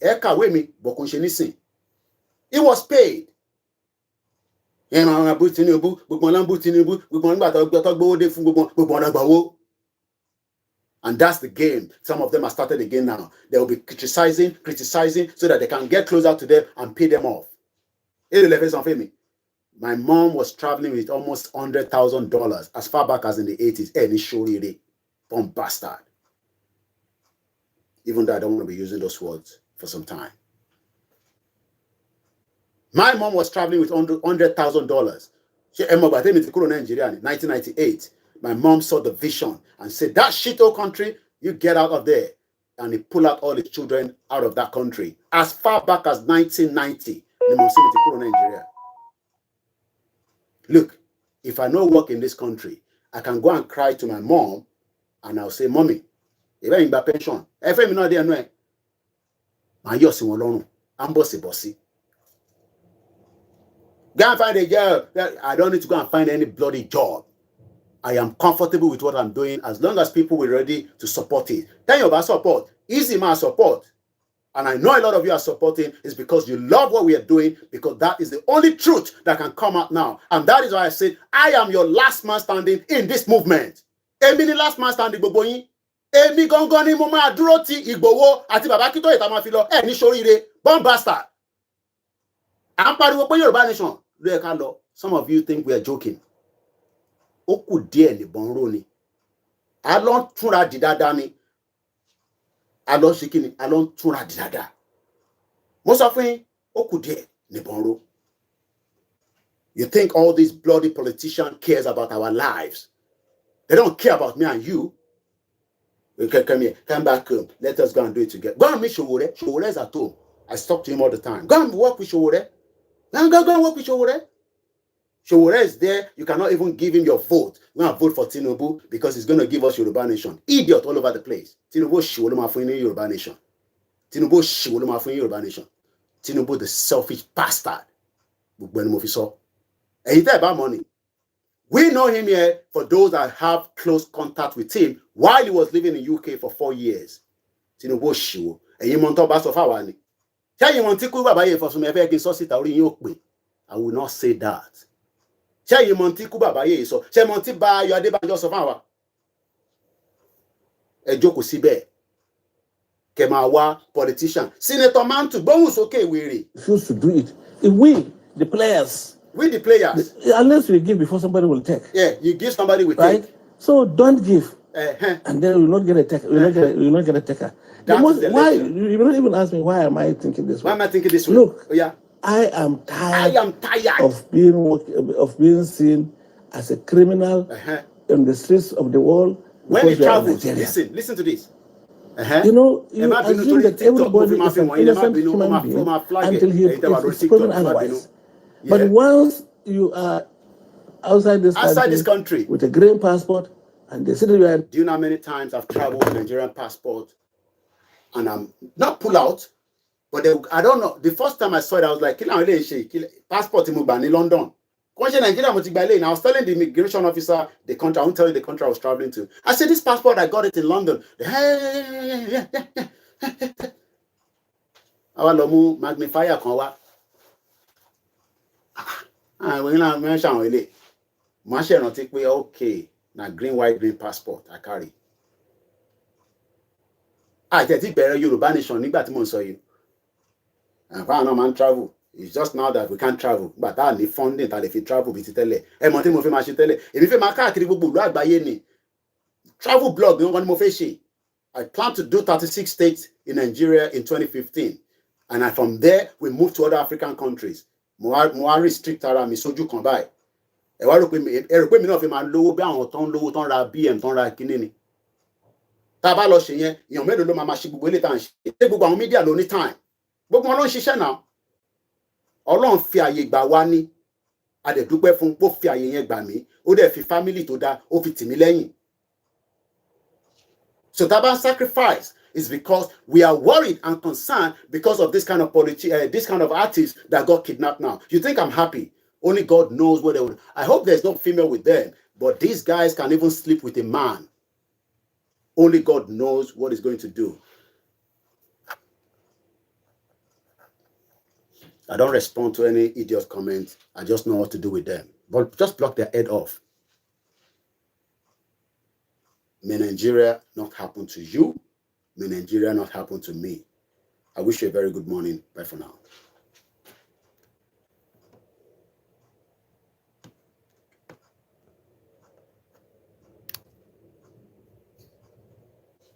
He was paid. And that's the game. Some of them have started again now. They will be criticizing, so that they can get closer to them and pay them off. My mom was traveling with almost $100,000 as far back as in the 80s. Any shorty, bomb bastard. Even though I don't want to be using those words for some time. My mom was traveling with $100,000. She Omoba De Jombo Beats in 1998. My mom saw the vision and said, that shit-o country, you get out of there. And he pulled out all his children out of that country. As far back as 1990, Nigeria. Look, if I no work in this country, I can go and cry to my mom and I'll say, Mommy, if I ain't pension, if I'm not there, no, I'm bossy. Go and find a job. I don't need to go and find any bloody job. I am comfortable with what I'm doing as long as people were ready to support it. Then you support. Easy man support. And I know a lot of you are supporting is because you love what we are doing, because that is the only truth that can come out now. And that is why I said, I am your last man standing in this movement. Emi ni last man standing gbogbo yin. Emi gangan ni mo ma dúró ti Igboho àti Baba Kito ìta ma fi lọ. Ẹ ní ṣoríire, bomb bastard. À ń pariwo pé Yorùbá nation ló yẹ ká lọ. Some of you think we are joking. Ó kù díẹ̀ níbọn ró ni. A lọ ń túnra dì dáadáa ni. A lọ ṣe kíni, a lọ ń túnra dì dáadáa. Mo sọ fún yín, ó kù díẹ̀ níbọn ró. You think all these bloody politicians cares about our lives? They don't care about me and you. Okay, come here, come back home. Let us go and do it together. Go and meet Showore. Showore is at home. I talk to him all the time. Go and work with Showore. Go and work with Showore. Showore is there. You cannot even give him your vote. Go and vote for Tinubu because he's going to give us Yoruba Nation. Idiot all over the place. Tinubu Shiwoluma for Yoruba Nation. Tinubu Shiwoluma for Yoruba Nation. Tinubu the selfish bastard. And he about money. We know him here for those that have close contact with him while he was living in UK for 4 years. Tinubu Shiwo. And you want to pass off our money. Tell you want to Kuba by for some effect I will not say that. Tell you want to Kuba by so. Tell Monty by your debanjos of our. A joke sibe. Kemawa politician. Senator Mantu bonus okay weary. Refuse to do it. If we, the players. We the players. Unless we give before somebody will take. Yeah, you give somebody with right? take. So don't give. And then we will not get a taker. We will not get a taker. Why? You don't even ask me why am I thinking this way? Why am I thinking this way? Look, yeah. I am tired of being seen as a criminal in the streets of the world. When you travel, listen to this. You know, you assume that everybody is an innocent human being until he is proven otherwise. Yeah. But once you are outside this country with a green passport and the city you are. Do you know how many times I've traveled with Nigerian passport and I'm not pull out, but I don't know. The first time I saw it, I was like, passport in London. I was telling the immigration officer the country, I won't tell you the country I was traveling to. I said, this passport, I got it in London. Our magnifier can work. When I mention it, Marshall not take me okay. Now green, white, green passport I carry. I think better Yoruba Nation. Nígbà tí mo sọ yìí. And why no man travel? It's just now that we can't travel. But I need funding that if you travel with tele. E mo tí mo fẹ́ máa ṣe tẹ́lẹ̀. Èmi fẹ́ máa káàkiri gbogbo ìlú àgbáyé ni. Travel blog ni wọ́n mo fẹ́ ṣe. I plan to do 36 states in Nigeria in 2015, and from there we moved to other African countries. Mo restrict ara mi sójú kan báyìí. Ẹ wá rò pé mi náà fi máa lówó bí àwọn tó ń lówó tó ń ra BM tó ń ra kíní ni. Tá bá lọ ṣe yẹn, èèyàn mélòó ló máa ṣe gbogbo eléyìí tá ń ṣe. Ṣé gbogbo àwọn media ló ní time? Gbogbo wọn ló ń ṣiṣẹ́ náà. Ọlọ́run fi àyè gbà wá ní. A dẹ̀ dúpẹ́ fún pé ó fi àyè yẹn gbà mí. Ó dẹ̀ fi family tó dáa, ó fi tì mí lẹ́yìn. So that sacrifice is because we are worried and concerned because of this kind of this kind of artists that got kidnapped now. You think I'm happy? Only God knows what they would. I hope there's no female with them, but these guys can even sleep with a man. Only God knows what he's going to do. I don't respond to any idiot comments. I just know what to do with them. But just block their head off. May Nigeria not happen to you. May Nigeria not happen to me. I wish you a very good morning. Bye for now.